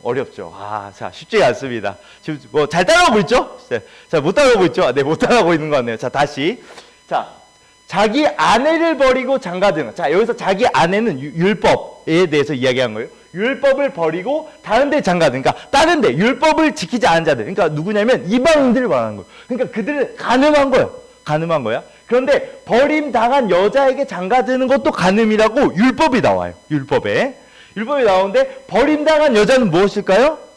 어렵죠. 자, 쉽지 않습니다. 지금 뭐 잘 따라오고 있죠? 자, 못 따라오고 있죠? 네, 못 따라오고 있는 것 같네요. 자, 다시. 자, 자기 아내를 버리고 장가드는. 자, 여기서 자기 아내는 율법에 대해서 이야기한 거예요. 율법을 버리고 다른 데 장가드는. 그러니까 다른 데 율법을 지키지 않은 자들. 그러니까 누구냐면 이방인들을 말하는 거예요. 그러니까 그들은 간음한 거예요. 간음한 거야. 그런데 버림당한 여자에게 장가드는 것도 간음이라고 율법이 나와요. 율법이 나오는데 버림당한 여자는 무엇일까요?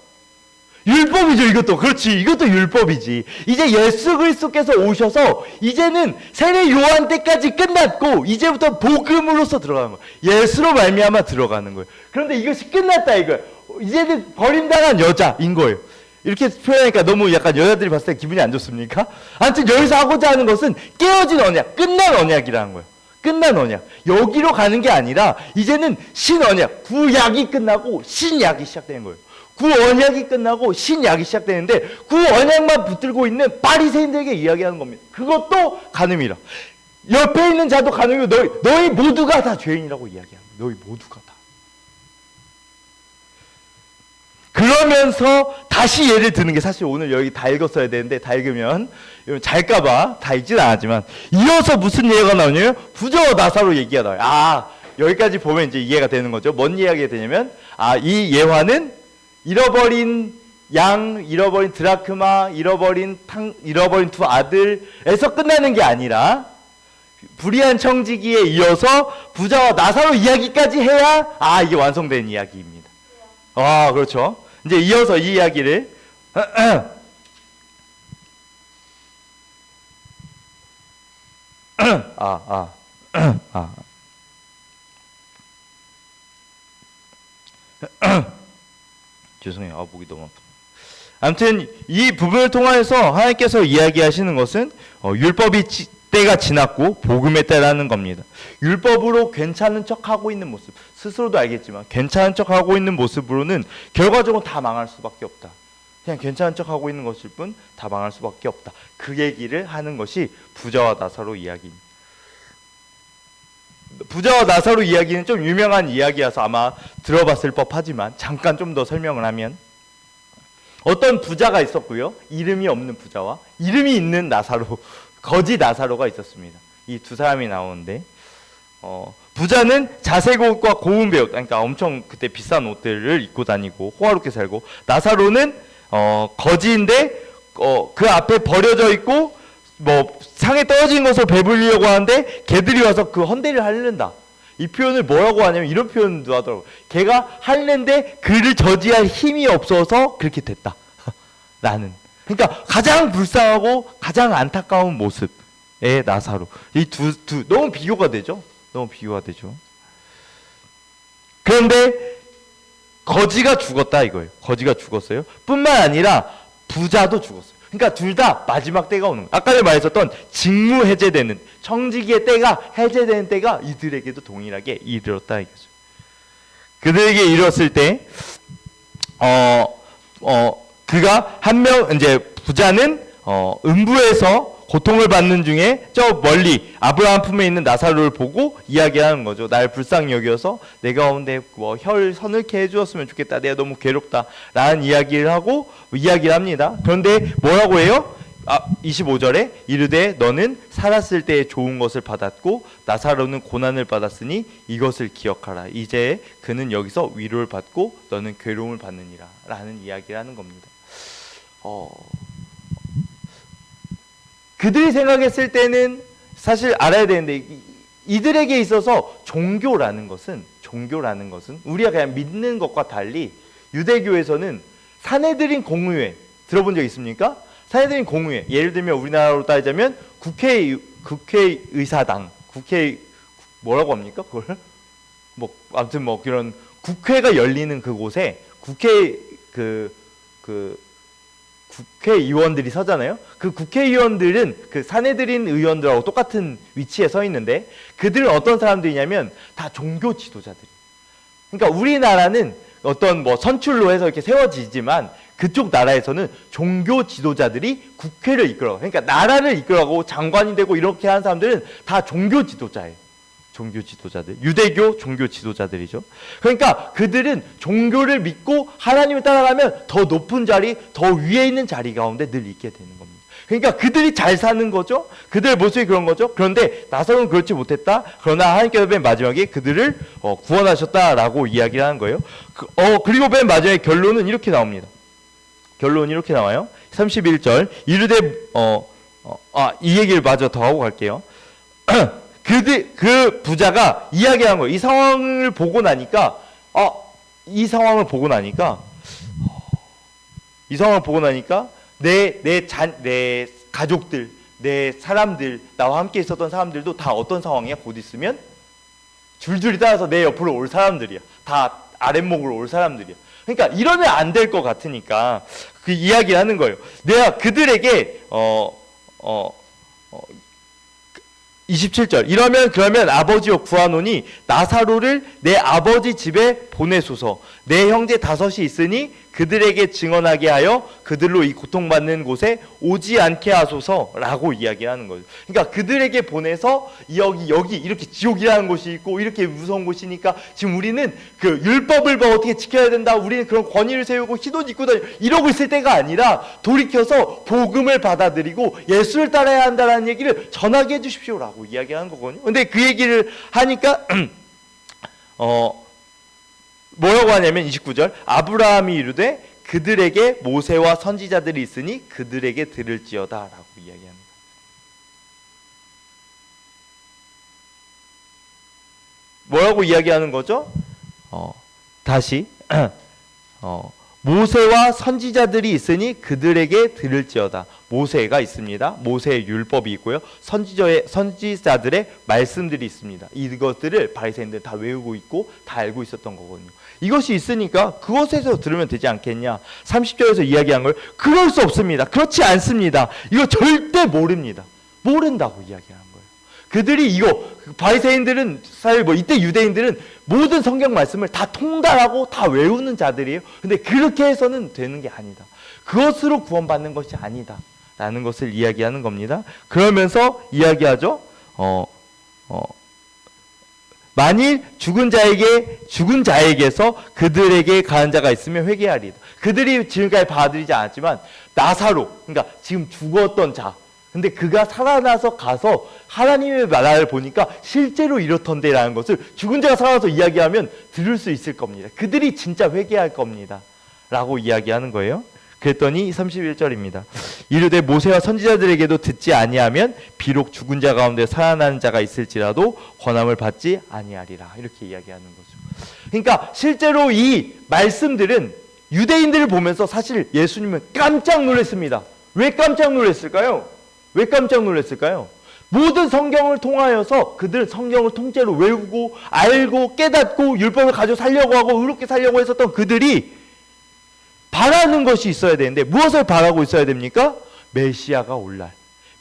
율법이죠. 이것도. 그렇지. 이것도 율법이지. 이제 예수 그리스도께서 오셔서 이제는 세례 요한 때까지 끝났고 이제부터 복음으로서 들어가는 거예요. 예수로 말미암아 들어가는 거예요. 그런데 이것이 끝났다 이거예요. 이제는 버림당한 여자인 거예요. 이렇게 표현하니까 너무 약간 여자들이 봤을 때 기분이 안 좋습니까? 아무튼 여기서 하고자 하는 것은 깨어진 언약, 끝난 언약이라는 거예요. 끝난 언약. 여기로 가는 게 아니라 이제는 신언약, 구약이 끝나고 신약이 시작되는 거예요. 구언약이 끝나고 신약이 시작되는데 구언약만 붙들고 있는 바리새인들에게 이야기하는 겁니다. 그것도 간음이라. 옆에 있는 자도 간음이고 너희 모두가 다 죄인이라고 이야기합니다. 너희 모두가 다. 그러면서 다시 예를 드는 게 사실 오늘 여기 다 읽었어야 되는데 다 읽으면 잘까봐 다 읽진 않았지만 이어서 무슨 예가 나오냐면 부자와 나사로 얘기가 나와요. 여기까지 보면 이제 이해가 되는 거죠. 뭔 이야기가 되냐면 이 예화는 잃어버린 양, 잃어버린 드라크마, 잃어버린 두 아들에서 끝나는 게 아니라 불의한 청지기에 이어서 부자와 나사로 이야기까지 해야 이게 완성된 이야기입니다. 그렇죠. 이제 이어서 이 이야기를 죄송해요. 목이 너무 아파. 아무튼 이 부분을 통해서 하나님께서 이야기하시는 것은 율법이 때가 지났고 복음의 때라는 겁니다. 율법으로 괜찮은 척하고 있는 모습, 스스로도 알겠지만 괜찮은 척하고 있는 모습으로는 결과적으로 다 망할 수밖에 없다. 그냥 괜찮은 척하고 있는 것일 뿐 다 망할 수밖에 없다. 그 얘기를 하는 것이 부자와 나사로 이야기입니다. 부자와 나사로 이야기는 좀 유명한 이야기여서 아마 들어봤을 법하지만 잠깐 좀 더 설명을 하면 어떤 부자가 있었고요. 이름이 없는 부자와 이름이 있는 나사로, 거지 나사로가 있었습니다. 이 두 사람이 나오는데 부자는 자색 옷과 고운 배옷, 그러니까 엄청 그때 비싼 옷들을 입고 다니고 호화롭게 살고, 나사로는 거지인데 그 앞에 버려져 있고 뭐 상에 떨어진 것을 배불리려고 하는데 개들이 와서 그 헌대를 핥는다. 이 표현을 뭐라고 하냐면 이런 표현도 하더라고요. 걔가 핥는데 그를 저지할 힘이 없어서 그렇게 됐다. 나는. 그러니까 가장 불쌍하고 가장 안타까운 모습의 나사로. 이 두 너무 비교가 되죠. 너무 비교가 되죠. 그런데 거지가 죽었다 이거예요. 거지가 죽었어요. 뿐만 아니라 부자도 죽었어요. 그러니까 둘 다 마지막 때가 오는 거예요. 아까 전에 말했었던 직무 해제되는, 청지기의 때가 해제되는 때가 이들에게도 동일하게 이르렀다 이거죠. 그들에게 이르렀을 때 그가 한 명, 이제 부자는 음부에서 고통을 받는 중에 저 멀리 아브라함 품에 있는 나사로를 보고 이야기하는 거죠. 날 불쌍히 여겨서 내 가운데 뭐 혈 서늘케 해주었으면 좋겠다. 내가 너무 괴롭다. 라는 이야기를 하고 이야기를 합니다. 그런데 뭐라고 해요? 25절에 이르되 너는 살았을 때 좋은 것을 받았고 나사로는 고난을 받았으니 이것을 기억하라. 이제 그는 여기서 위로를 받고 너는 괴로움을 받느니라. 라는 이야기를 하는 겁니다. 그들이 생각했을 때는 사실 알아야 되는데 이들에게 있어서 종교라는 것은 우리가 그냥 믿는 것과 달리 유대교에서는 사내들인 공의회 들어본 적 있습니까? 사내들인 공의회, 예를 들면 우리나라로 따지자면 국회의사당, 뭐라고 합니까? 그걸 아무튼 그런 국회가 열리는 그곳에 국회의원들이 서잖아요. 그 국회의원들은 그 사내들인 의원들하고 똑같은 위치에 서 있는데 그들은 어떤 사람들이냐면 다 종교 지도자들이. 그러니까 우리나라는 어떤 선출로 해서 이렇게 세워지지만 그쪽 나라에서는 종교 지도자들이 국회를 이끌어. 그러니까 나라를 이끌어가고 장관이 되고 이렇게 하는 사람들은 다 종교 지도자예요. 종교 지도자들, 유대교 종교 지도자들이죠. 그러니까 그들은 종교를 믿고 하나님을 따라가면 더 높은 자리, 더 위에 있는 자리 가운데 늘 있게 되는 겁니다. 그러니까 그들이 잘 사는 거죠. 그들의 모습이 그런 거죠. 그런데 나사로는 그렇지 못했다. 그러나 하나님께서 맨 마지막에 그들을 구원하셨다라고 이야기를 하는 거예요. 그리고 맨 마지막에 결론은 이렇게 나옵니다. 결론이 이렇게 나와요. 31절 이르되 이 얘기를 마저 더 하고 갈게요. 그 부자가 이야기한 거예요. 이 상황을 보고 나니까 내 가족들, 내 사람들, 나와 함께 있었던 사람들도 다 어떤 상황이야? 곧 있으면 줄줄이 따라서 내 옆으로 올 사람들이야. 다 아랫목으로 올 사람들이야. 그러니까 이러면 안 될 것 같으니까 그 이야기를 하는 거예요. 내가 그들에게 27절 그러면 아버지여 구하노니 나사로를 내 아버지 집에 보내소서. 내 형제 5이 있으니 그들에게 증언하게 하여 그들로 이 고통받는 곳에 오지 않게 하소서라고 이야기하는 거죠. 그러니까 그들에게 보내서 여기 이렇게 지옥이라는 곳이 있고 이렇게 무서운 곳이니까 지금 우리는 그 율법을 어떻게 지켜야 된다. 우리는 그런 권위를 세우고 흰옷 입고 다니고 이러고 있을 때가 아니라 돌이켜서 복음을 받아들이고 예수를 따라야 한다는 얘기를 전하게 해주십시오라고 이야기하는 거거든요. 근데 그 얘기를 하니까 뭐라고 하냐면 29절 아브라함이 이르되 그들에게 모세와 선지자들이 있으니 그들에게 들을지어다 라고 이야기합니다. 뭐라고 이야기하는 거죠? 다시 모세와 선지자들이 있으니 그들에게 들을지어다. 모세가 있습니다. 모세의 율법이 있고요. 선지자들의 말씀들이 있습니다. 이것들을 바리새인들 다 외우고 있고 다 알고 있었던 거거든요. 이것이 있으니까 그것에서 들으면 되지 않겠냐. 30절에서 이야기한 걸 그럴 수 없습니다. 그렇지 않습니다. 이거 절대 모릅니다. 모른다고 이야기하는 거예요. 그들이 바리새인들은 사실 이때 유대인들은 모든 성경 말씀을 다 통달하고 다 외우는 자들이에요. 근데 그렇게 해서는 되는 게 아니다. 그것으로 구원받는 것이 아니다. 라는 것을 이야기하는 겁니다. 그러면서 이야기하죠. 만일 죽은 자에게서 그들에게 가한 자가 있으면 회개하리이다. 그들이 지금까지 받아들이지 않았지만 나사로, 그러니까 지금 죽었던 자, 근데 그가 살아나서 가서 하나님의 나라를 보니까 실제로 이렇던데 라는 것을 죽은 자가 살아나서 이야기하면 들을 수 있을 겁니다. 그들이 진짜 회개할 겁니다. 라고 이야기하는 거예요. 그랬더니 31절입니다. 이르되 모세와 선지자들에게도 듣지 아니하면 비록 죽은 자 가운데 살아나는 자가 있을지라도 권함을 받지 아니하리라. 이렇게 이야기하는 거죠. 그러니까 실제로 이 말씀들은 유대인들을 보면서 사실 예수님은 깜짝 놀랐습니다. 왜 깜짝 놀랐을까요? 모든 성경을 통하여서 그들 성경을 통째로 외우고 알고 깨닫고 율법을 가지고 살려고 하고 의롭게 살려고 했었던 그들이 바라는 것이 있어야 되는데 무엇을 바라고 있어야 됩니까? 메시아가 올 날.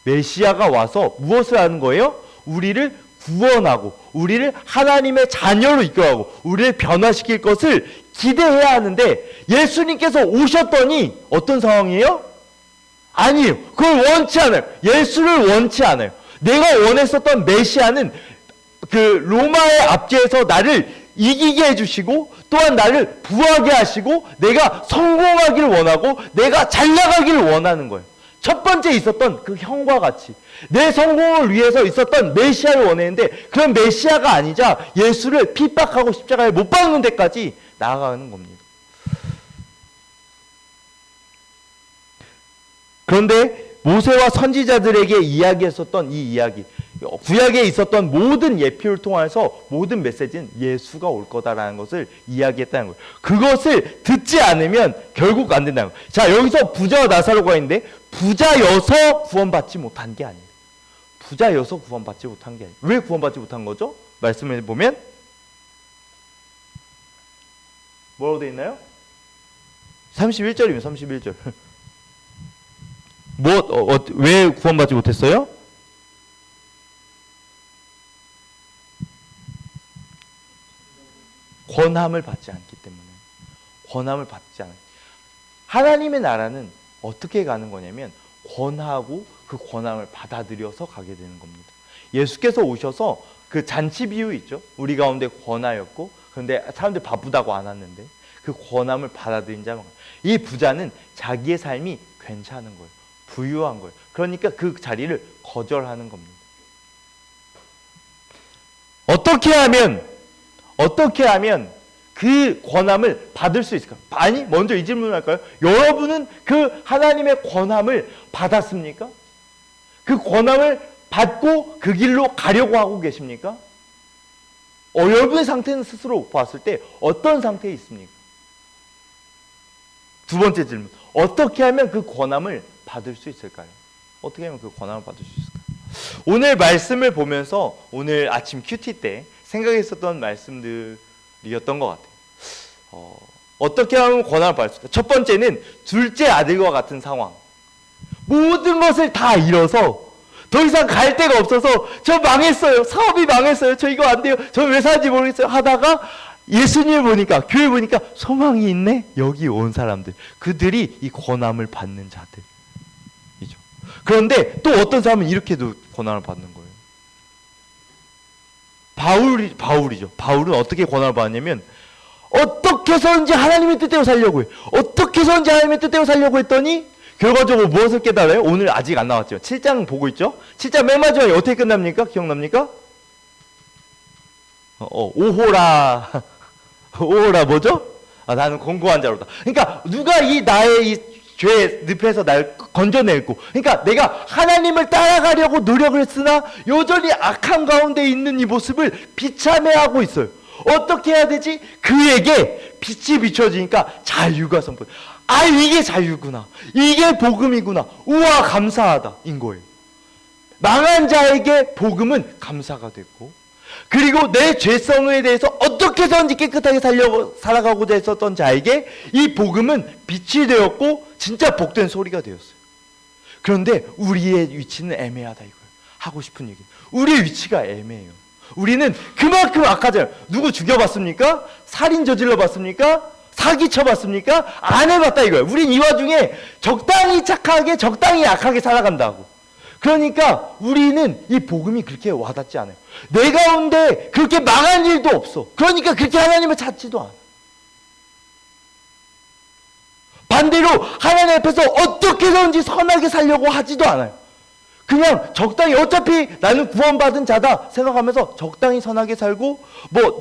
메시아가 와서 무엇을 하는 거예요? 우리를 구원하고 우리를 하나님의 자녀로 이끌어가고 우리를 변화시킬 것을 기대해야 하는데 예수님께서 오셨더니 어떤 상황이에요? 아니에요. 그걸 원치 않아요. 예수를 원치 않아요. 내가 원했었던 메시아는 그 로마의 압제에서 나를 이기게 해주시고 또한 나를 부하게 하시고 내가 성공하기를 원하고 내가 잘 나가기를 원하는 거예요. 첫 번째 있었던 그 형과 같이 내 성공을 위해서 있었던 메시아를 원했는데 그런 메시아가 아니자 예수를 핍박하고 십자가에 못 박는 데까지 나아가는 겁니다. 그런데 모세와 선지자들에게 이야기했었던 이 이야기, 구약에 있었던 모든 예표를 통해서 모든 메시지는 예수가 올 거다라는 것을 이야기했다는 거예요. 그것을 듣지 않으면 결국 안 된다는 거예요. 자, 여기서 부자와 나사로가 있는데 부자여서 구원받지 못한 게 아니에요. 부자여서 구원받지 못한 게 아니에요. 왜 구원받지 못한 거죠? 말씀을 보면 뭐라고 되어 있나요? 31절이면 31절. 왜 구원받지 못했어요? 권함을 받지 않기 때문에. 권함을 받지 않아요. 하나님의 나라는 어떻게 가는 거냐면 권하고 그 권함을 받아들여서 가게 되는 겁니다. 예수께서 오셔서 그 잔치 비유 있죠? 우리 가운데 권하였고 그런데 사람들 바쁘다고 안 왔는데 그 권함을 받아들인 자만. 이 부자는 자기의 삶이 괜찮은 거예요. 부유한 거예요. 그러니까 그 자리를 거절하는 겁니다. 어떻게 하면 그 권함을 받을 수 있을까? 아니, 먼저 이 질문을 할까요? 여러분은 그 하나님의 권함을 받았습니까? 그 권함을 받고 그 길로 가려고 하고 계십니까? 여러분의 상태는 스스로 봤을 때 어떤 상태에 있습니까? 두 번째 질문. 어떻게 하면 그 권함을 받을 수 있을까요? 어떻게 하면 그 권함을 받을 수 있을까요? 오늘 말씀을 보면서 오늘 아침 큐티 때 생각했었던 말씀들이었던 것 같아요. 어떻게 하면 권한을 받을 수 있을까? 첫 번째는 둘째 아들과 같은 상황. 모든 것을 다 잃어서 더 이상 갈 데가 없어서 저 망했어요. 사업이 망했어요. 저 이거 안 돼요. 저 왜 사는지 모르겠어요. 하다가 예수님을 보니까, 교회 보니까 소망이 있네. 여기 온 사람들. 그들이 이 권함을 받는 자들이죠. 그런데 또 어떤 사람은 이렇게도 권함을 받는 거예요. 바울이죠. 바울은 어떻게 권함을 받았냐면 어떻게 해서든지 하나님의 뜻대로 살려고 해요. 어떻게 해서든지 하나님의 뜻대로 살려고 했더니 결과적으로 무엇을 깨달아요? 오늘 아직 안 나왔죠. 7장 보고 있죠? 7장 맨 마지막에 어떻게 끝납니까? 기억납니까? 오호라 뭐죠? 나는 공고한 자로다. 그러니까 누가 나의 이 죄의 늪에서 날 건져내고, 그러니까 내가 하나님을 따라가려고 노력을 했으나 여전히 악한 가운데 있는 이 모습을 비참해하고 있어요. 어떻게 해야 되지? 그에게 빛이 비춰지니까 자유가 선포. 이게 자유구나. 이게 복음이구나. 우와, 감사하다. 인 거예요. 망한 자에게 복음은 감사가 됐고, 그리고 내 죄성에 대해서 어떻게 해서든지 깨끗하게 살아가고자 했었던 자에게 이 복음은 빛이 되었고 진짜 복된 소리가 되었어요. 그런데 우리의 위치는 애매하다 이거예요. 하고 싶은 얘기. 우리의 위치가 애매해요. 우리는 그만큼 악하잖아요. 누구 죽여봤습니까? 살인 저질러봤습니까? 사기 쳐봤습니까? 안 해봤다 이거예요. 우린 이 와중에 적당히 착하게 적당히 악하게 살아간다고. 그러니까 우리는 이 복음이 그렇게 와닿지 않아요. 내 가운데 그렇게 망한 일도 없어. 그러니까 그렇게 하나님을 찾지도 않아. 반대로 하나님 앞에서 어떻게 해서든지 선하게 살려고 하지도 않아요. 그냥 적당히, 어차피 나는 구원받은 자다 생각하면서 적당히 선하게 살고,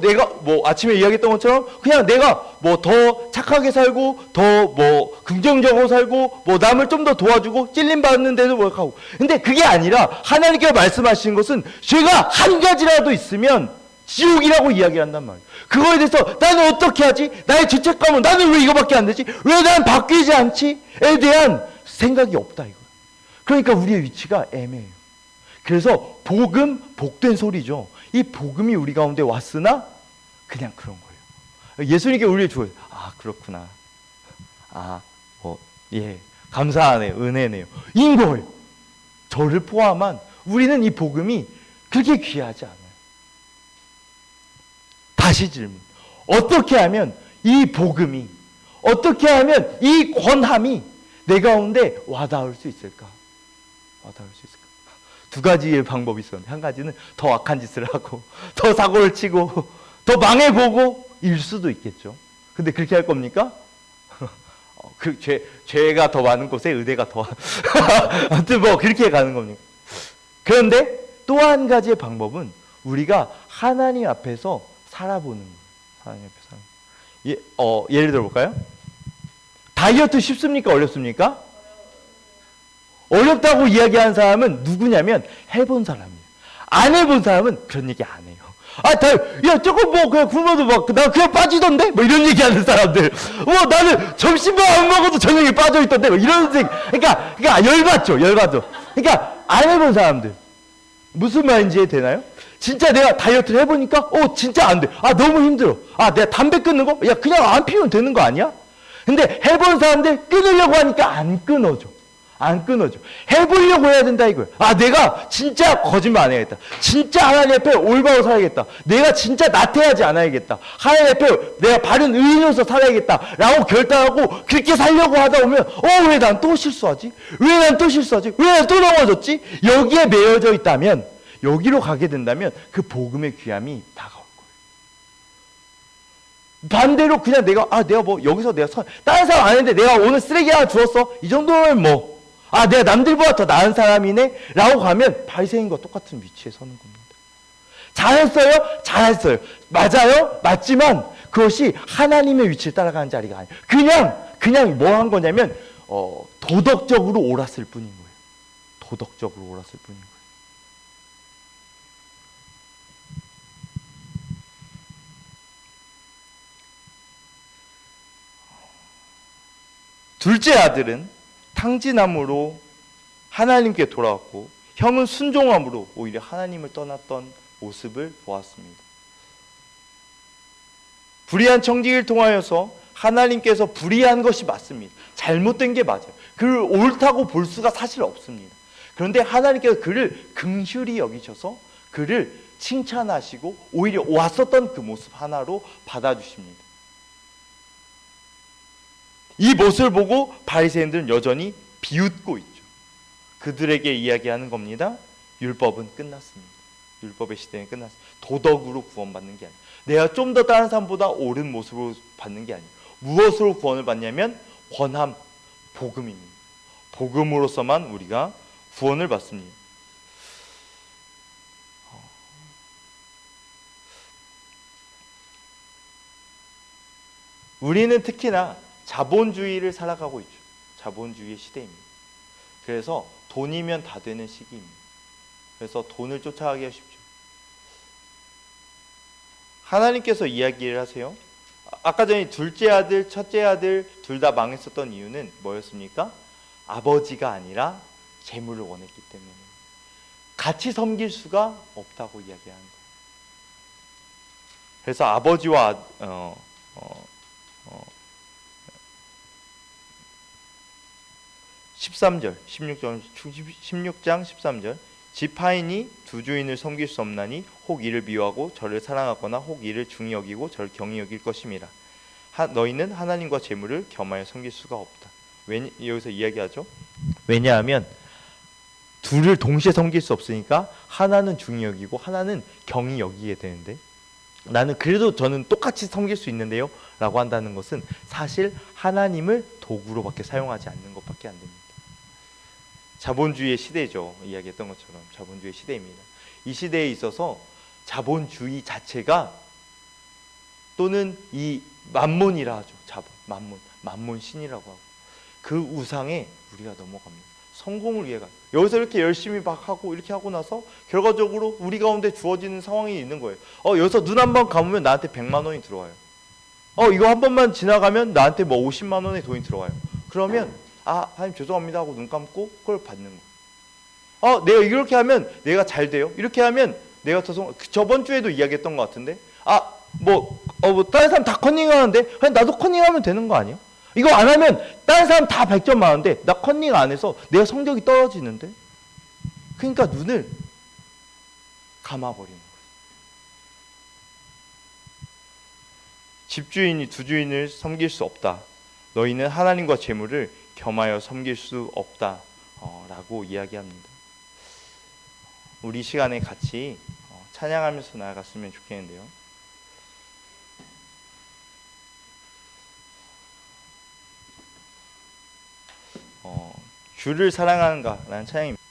내가 아침에 이야기했던 것처럼 그냥 내가 더 착하게 살고 더 긍정적으로 살고 남을 좀 더 도와주고 찔림받는 데도 하고. 근데 그게 아니라 하나님께서 말씀하시는 것은 죄가 한 가지라도 있으면 지옥이라고 이야기한단 말이에요. 그거에 대해서 나는 어떻게 하지? 나의 죄책감은 나는 왜 이거밖에 안 되지? 왜 난 바뀌지 않지? 에 대한 생각이 없다 이거. 그러니까 우리의 위치가 애매해요. 그래서 복음, 복된 소리죠. 이 복음이 우리 가운데 왔으나 그냥 그런 거예요. 예수님께 우리를 주어요. 그렇구나. 예, 감사하네요. 은혜네요. 인 거예요. 저를 포함한 우리는 이 복음이 그렇게 귀하지 않아요. 다시 질문. 어떻게 하면 이 복음이, 어떻게 하면 이 권함이 내 가운데 와닿을 수 있을까? 와닿을 수 있을까? 두 가지의 방법이 있었는데, 한 가지는 더 악한 짓을 하고 더 사고를 치고 더 망해보고 일 수도 있겠죠. 근데 그렇게 할 겁니까? 죄가 더 많은 곳에 의대가 더 아무튼 뭐 그렇게 가는 겁니까? 그런데 또 한 가지의 방법은 우리가 하나님 앞에서 살아보는 거예요. 하나님 앞에서 살아보는. 예를 들어볼까요? 다이어트 쉽습니까? 어렵습니까? 어렵다고 이야기하는 사람은 누구냐면 해본 사람이에요. 안 해본 사람은 그런 얘기 안 해요. 야, 조금 뭐, 그냥 굶어도 막, 나 그냥 빠지던데? 뭐 이런 얘기 하는 사람들. 나는 점심만 안 먹어도 저녁에 빠져있던데? 뭐 이런 생각. 그러니까, 열받죠. 그러니까, 안 해본 사람들. 무슨 말인지 되나요? 진짜 내가 다이어트를 해보니까, 진짜 안 돼. 너무 힘들어. 내가 담배 끊는 거? 야, 그냥 안 피우면 되는 거 아니야? 근데 해본 사람들 끊으려고 하니까 안 끊어져. 해보려고 해야 된다 이거예요. 내가 진짜 거짓말 안 해야겠다. 진짜 하나님 앞에 올바로 살아야겠다. 내가 진짜 나태하지 않아야겠다. 하나님 앞에 내가 바른 의인으로서 살아야겠다. 라고 결단하고 그렇게 살려고 하다 보면 왜 난 또 실수하지? 왜 난 또 넘어졌지? 여기에 매여져 있다면, 여기로 가게 된다면 그 복음의 귀함이 다가올 거예요. 반대로 그냥 내가 뭐 여기서 다른 사람 안 했는데 내가 오늘 쓰레기 하나 주웠어. 이 정도면 뭐 내가 남들보다 더 나은 사람이네 라고 가면 바리새인과 똑같은 위치에 서는 겁니다. 잘했어요. 맞아요. 맞지만 그것이 하나님의 위치를 따라가는 자리가 아니에요. 그냥 뭐 한 거냐면 도덕적으로 옳았을 뿐인 거예요. 둘째 아들은 탕진함으로 하나님께 돌아왔고, 형은 순종함으로 오히려 하나님을 떠났던 모습을 보았습니다. 불의한 청지기를 통하여서 하나님께서 불의한 것이 맞습니다. 잘못된 게 맞아요. 그를 옳다고 볼 수가 사실 없습니다. 그런데 하나님께서 그를 긍휼히 여기셔서 그를 칭찬하시고 오히려 왔었던 그 모습 하나로 받아주십니다. 이 모습을 보고 바리새인들은 여전히 비웃고 있죠. 그들에게 이야기하는 겁니다. 율법은 끝났습니다. 율법의 시대는 끝났습니다. 도덕으로 구원받는 게 아니에요. 내가 좀 더 다른 사람보다 옳은 모습으로 받는 게 아니에요. 무엇으로 구원을 받냐면 권함, 복음입니다. 복음으로서만 우리가 구원을 받습니다. 우리는 특히나 자본주의를 살아가고 있죠. 자본주의의 시대입니다. 그래서 돈이면 다 되는 시기입니다. 그래서 돈을 쫓아가기 쉽죠. 하나님께서 이야기를 하세요. 아까 전에 둘째 아들, 첫째 아들 둘 다 망했었던 이유는 뭐였습니까? 아버지가 아니라 재물을 원했기 때문에 같이 섬길 수가 없다고 이야기하는 거예요. 그래서 아버지와 13절, 16장 13절 지파인이 두 주인을 섬길 수 없나니 혹 이를 미워하고 저를 사랑하거나 혹 이를 중히 여기고 저를 경히 여길 것임이라. 너희는 하나님과 재물을 겸하여 섬길 수가 없다. 여기서 이야기하죠. 왜냐하면 둘을 동시에 섬길 수 없으니까 하나는 중히 여기고 하나는 경히 여기게 되는데, 저는 똑같이 섬길 수 있는데요 라고 한다는 것은 사실 하나님을 도구로밖에 사용하지 않는 것밖에 안 됩니다. 자본주의의 시대죠. 이야기했던 것처럼 자본주의 시대입니다. 이 시대에 있어서 자본주의 자체가, 또는 이 만몬이라 하죠. 만몬 신이라고 하고, 그 우상에 우리가 넘어갑니다. 성공을 위해 가요. 여기서 이렇게 열심히 막 하고 이렇게 하고 나서 결과적으로 우리 가운데 주어지는 상황이 있는 거예요. 여기서 눈 한 번 감으면 나한테 100만 원이 들어와요. 이거 한 번만 지나가면 나한테 뭐 50만 원의 돈이 들어와요. 그러면 하나님 죄송합니다 하고 눈 감고 그걸 받는 거예요. 내가 이렇게 하면 내가 잘 돼요. 이렇게 하면 내가 저번 주에도 이야기했던 것 같은데, 다른 사람 다 컨닝하는데 그냥 나도 컨닝하면 되는 거 아니야? 이거 안 하면 다른 사람 다 100점 많은데 나 컨닝 안 해서 내가 성적이 떨어지는데? 그러니까 눈을 감아버리는 거예요. 집주인이 두 주인을 섬길 수 없다. 너희는 하나님과 재물을 겸하여 섬길 수 없다 라고 이야기합니다. 우리 시간에 같이 찬양하면서 나아갔으면 좋겠는데요. 주를 사랑하는가 라는 찬양입니다.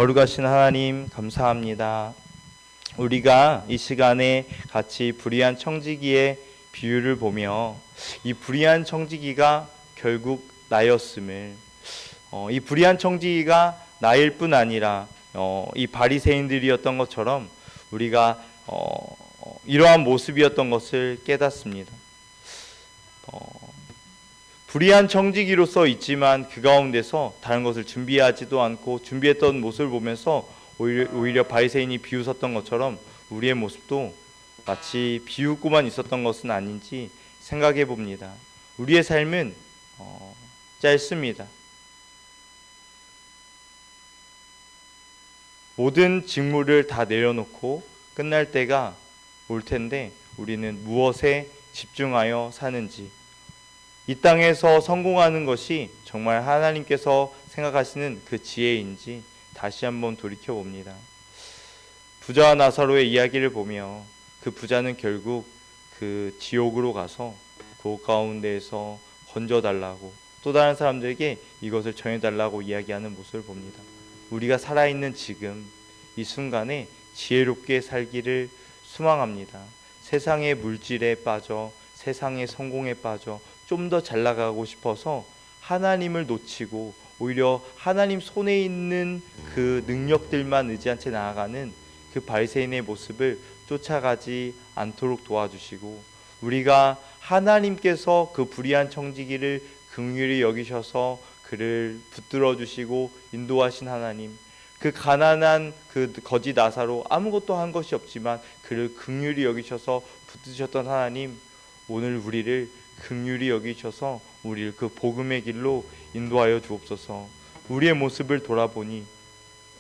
거룩하신 하나님 감사합니다. 우리가 이 시간에 같이 불의한 청지기의 비유를 보며 이 불의한 청지기가 결국 나였음을, 이 불의한 청지기가 나일 뿐 아니라 이 바리새인들이었던 것처럼 우리가 이러한 모습이었던 것을 깨닫습니다. 불의한 청지기로서 있지만 그 가운데서 다른 것을 준비하지도 않고 준비했던 모습을 보면서 오히려 바리새인이 비웃었던 것처럼 우리의 모습도 마치 비웃고만 있었던 것은 아닌지 생각해 봅니다. 우리의 삶은 짧습니다. 모든 직무를 다 내려놓고 끝날 때가 올 텐데 우리는 무엇에 집중하여 사는지, 이 땅에서 성공하는 것이 정말 하나님께서 생각하시는 그 지혜인지 다시 한번 돌이켜 봅니다. 부자와 나사로의 이야기를 보며 그 부자는 결국 그 지옥으로 가서 그 가운데에서 건져달라고 또 다른 사람들에게 이것을 전해달라고 이야기하는 모습을 봅니다. 우리가 살아있는 지금 이 순간에 지혜롭게 살기를 소망합니다. 세상의 물질에 빠져 세상의 성공에 빠져 좀 더 잘 나가고 싶어서 하나님을 놓치고 오히려 하나님 손에 있는 그 능력들만 의지한 채 나아가는 그 바리새인의 모습을 쫓아가지 않도록 도와주시고, 우리가 하나님께서 그 불의한 청지기를 긍휼히 여기셔서 그를 붙들어 주시고 인도하신 하나님, 그 가난한 그 거지 나사로 아무것도 한 것이 없지만 그를 긍휼히 여기셔서 붙드셨던 하나님, 오늘 우리를 긍휼히 여기셔서 우리를 그 복음의 길로 인도하여 주옵소서. 우리의 모습을 돌아보니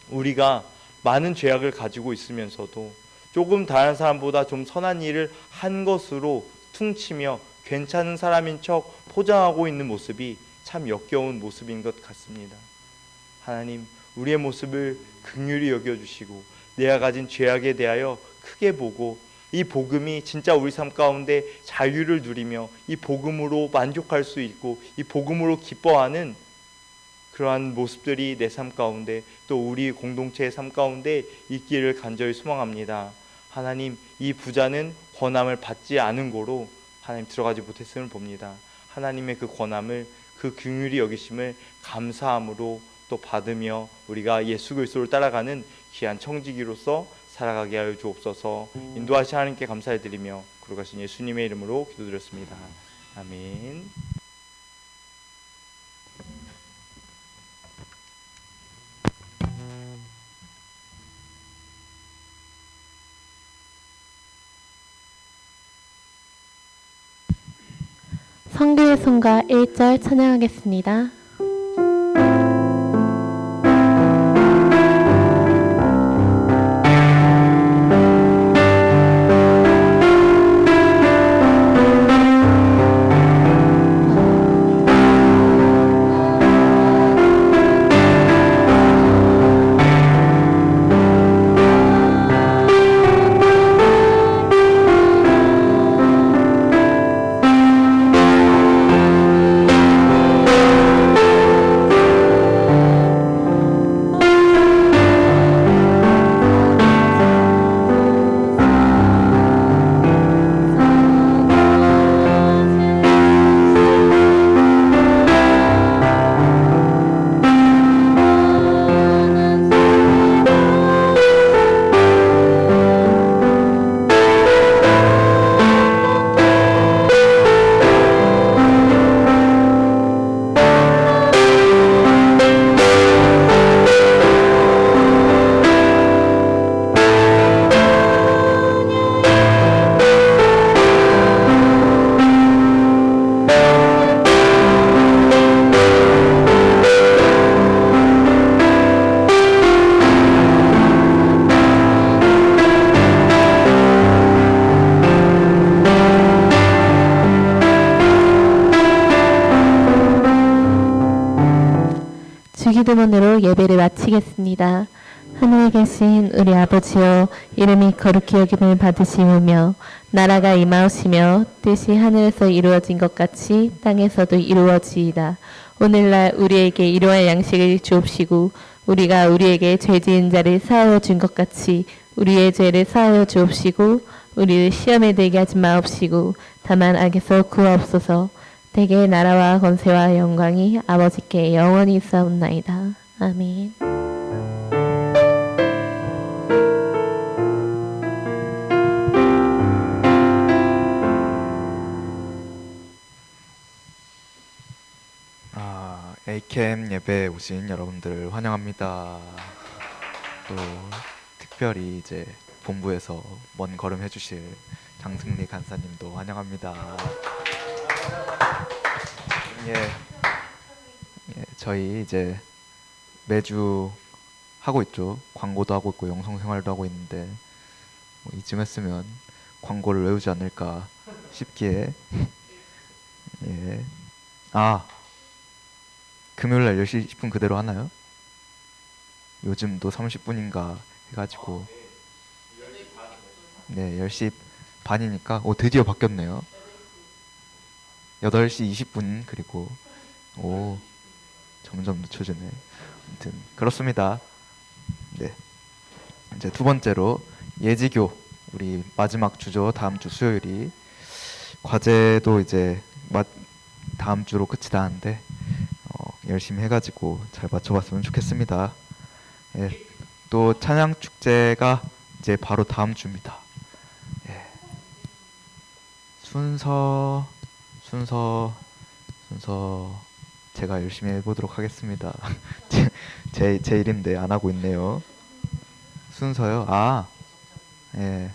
우리가 많은 죄악을 가지고 있으면서도 조금 다른 사람보다 좀 선한 일을 한 것으로 퉁치며 괜찮은 사람인 척 포장하고 있는 모습이 참 역겨운 모습인 것 같습니다. 하나님, 우리의 모습을 긍휼히 여겨주시고 내가 가진 죄악에 대하여 크게 보고 이 복음이 진짜 우리 삶 가운데 자유를 누리며 이 복음으로 만족할 수 있고 이 복음으로 기뻐하는 그러한 모습들이 내 삶 가운데 또 우리 공동체의 삶 가운데 있기를 간절히 소망합니다. 하나님, 이 부자는 권함을 받지 않은 고로 하나님 들어가지 못했음을 봅니다. 하나님의 그 권함을, 그 긍휼히 여기심을 감사함으로 또 받으며 우리가 예수 그리스도를 따라가는 귀한 청지기로서 살아가게 하여 주옵소서. 인도하신 하나님께 감사드리며 거룩하신 예수님의 이름으로 기도드렸습니다. 아멘. 성교의颂가 1절 찬양하겠습니다. 주기도문으로 예배를 마치겠습니다. 하늘에 계신 우리 아버지여, 이름이 거룩히 여김을 받으시오며 나라가 임하오시며 뜻이 하늘에서 이루어진 것 같이 땅에서도 이루어지이다. 오늘날 우리에게 일용할 양식을 주옵시고 우리가 우리에게 죄 지은 자를 사하여 준 것 같이 우리의 죄를 사하여 주옵시고 우리를 시험에 들게 하지 마옵시고 다만 악에서 구하옵소서. 대개 나라와 권세와 영광이 아버지께 영원히 있사옵나이다. 아멘. 에이캠 예배에 오신 여러분들을 환영합니다. 또 특별히 이제 본부에서 먼 걸음 해주실 장승리 간사님도 환영합니다. 예, 저희 이제 매주 하고 있죠. 광고도 하고 있고 영성 생활도 하고 있는데 뭐 이쯤 했으면 광고를 외우지 않을까 싶기에 예. 금요일날 10시 10분 그대로 하나요? 요즘도 30분인가 해가지고 네 10시 반이니까 드디어 바뀌었네요. 8시 20분 그리고 점점 늦춰지네. 아무튼 그렇습니다. 네, 이제 두 번째로 예지교 우리 마지막 주죠. 다음 주 수요일이 과제도 이제 다음 주로 끝이 나는데 열심히 해가지고 잘 맞춰봤으면 좋겠습니다. 예, 또 찬양 축제가 이제 바로 다음 주입니다. 예. 순서 제가 열심히 해보도록 하겠습니다. 제 일인데 안 하고 있네요. 순서요? 예.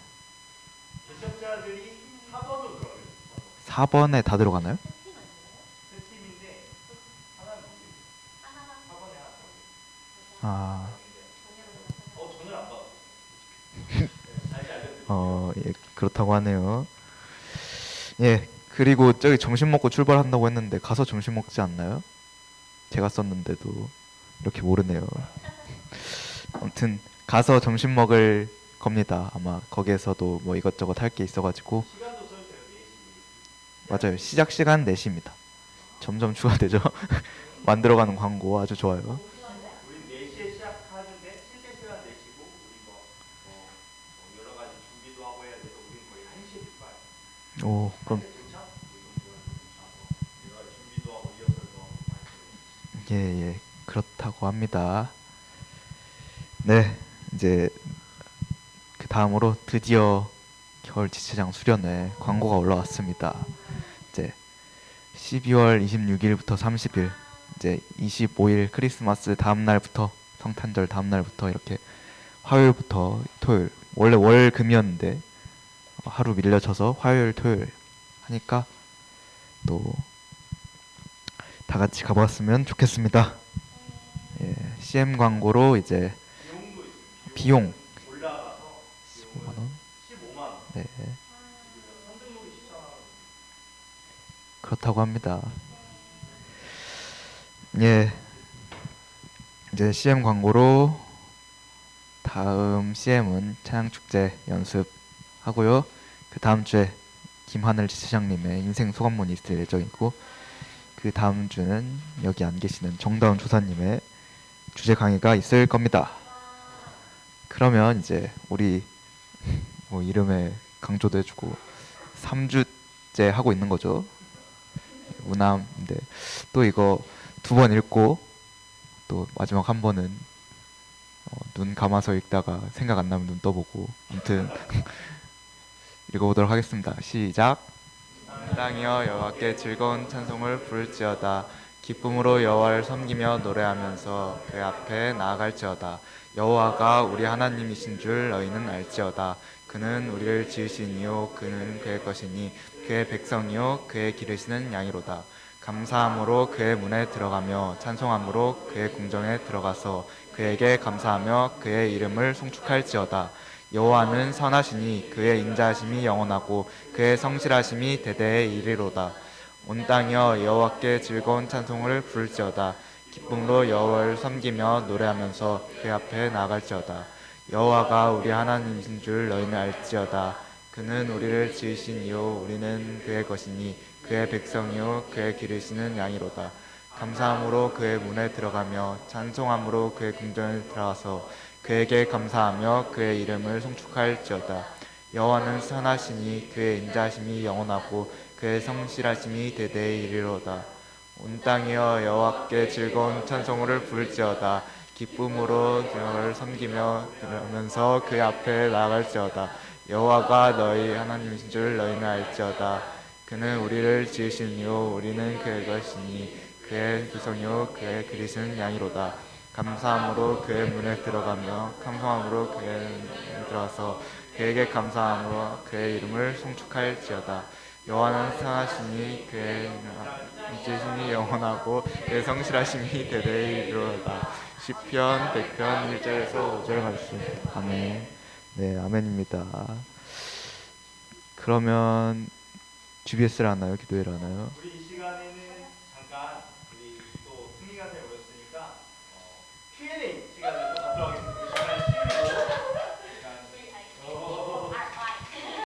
4번에 다 들어가나요? 예, 그렇다고 하네요. 예, 그리고 저기 점심 먹고 출발한다고 했는데 가서 점심 먹지 않나요? 제가 썼는데도 이렇게 모르네요. 아무튼 가서 점심 먹을 겁니다. 아마 거기에서도 뭐 이것저것 할 게 있어가지고. 맞아요. 시작 시간 4시입니다. 점점 추가되죠. 만들어가는 광고 아주 좋아요. 그럼 예, 그렇다고 합니다. 네, 이제 그 다음으로 드디어 겨울 지체장 수련회 광고가 올라왔습니다. 이제 12월 26일부터 30일, 이제 25일 크리스마스 다음 날부터, 성탄절 다음 날부터 이렇게 화요일부터 토요일, 원래 월 금이었는데 하루 밀려쳐서 화요일 토요일 하니까 또 다 같이 가봤으면 좋겠습니다. 예, CM 광고로 이제 비용 15만 원. 네. 그렇다고 합니다. 예, 이제 CM 광고로 다음 CM은 찬양축제 연습하고요. 그 다음 주에 김하늘 지체장님의 인생 소감문이 있을 예정이고, 그 다음 주는 여기 안 계시는 정다운 조사님의 주제 강의가 있을 겁니다. 그러면 이제 우리 뭐 이름에 강조도 해주고 3주째 하고 있는 거죠. 우남인데 또 이거 2번 읽고 또 마지막 한 번은 눈 감아서 읽다가 생각 안 나면 눈 떠보고, 아무튼 읽어보도록 하겠습니다. 시작. 땅이여 여호와께 즐거운 찬송을 부를지어다. 기쁨으로 여호와를 섬기며 노래하면서 그의 앞에 나아갈지어다. 여호와가 우리 하나님이신 줄 너희는 알지어다. 그는 우리를 지으시니요 그는 그의 것이니 그의 백성이요 그의 기르시는 양이로다. 감사함으로 그의 문에 들어가며 찬송함으로 그의 궁정에 들어가서 그에게 감사하며 그의 이름을 송축할지어다. 여호와는 선하시니 그의 인자하심이 영원하고 그의 성실하심이 대대에 이르로다. 온 땅이여 여호와께 즐거운 찬송을 부를지어다. 기쁨으로 여호와를 섬기며 노래하면서 그의 앞에 나아갈지어다. 여호와가 우리 하나님이신 줄 너희는 알지어다. 그는 우리를 지으신 이요 우리는 그의 것이니 그의 백성이요 그의 기르시는 양이로다. 감사함으로 그의 문에 들어가며 찬송함으로 그의 궁전에 들어가서 그에게 감사하며 그의 이름을 송축할지어다. 여호와는 선하시니 그의 인자하심이 영원하고 그의 성실하심이 대대에 이르로다. 온 땅이여 여호와께 즐거운 찬송을 부를지어다. 기쁨으로 그를 섬기며 그러면서 그의 앞에 나아갈지어다. 여호와가 너희 하나님이신 줄 너희는 알지어다. 그는 우리를 지으신 이요 우리는 그의 것이니 그의 구성이요 그의 그리스는 양이로다. 감사함으로 그의 문에 들어가며 감사함으로 그의 문에 들어가서 그에게 감사함으로 그의 이름을 송축할지어다. 여호와는 선하시니 그의 인자심이 영원하고 그의 성실하심이 대대에 이르로다. 시편 100편 1절에서 5절 말씀. 아멘. 네, 아멘입니다. 그러면 GBS를 하나요? 기도회를 하나요? 우리 이 시간에는 잠깐 우리 또 승리가 잘 모였으니까 Q&A 시간을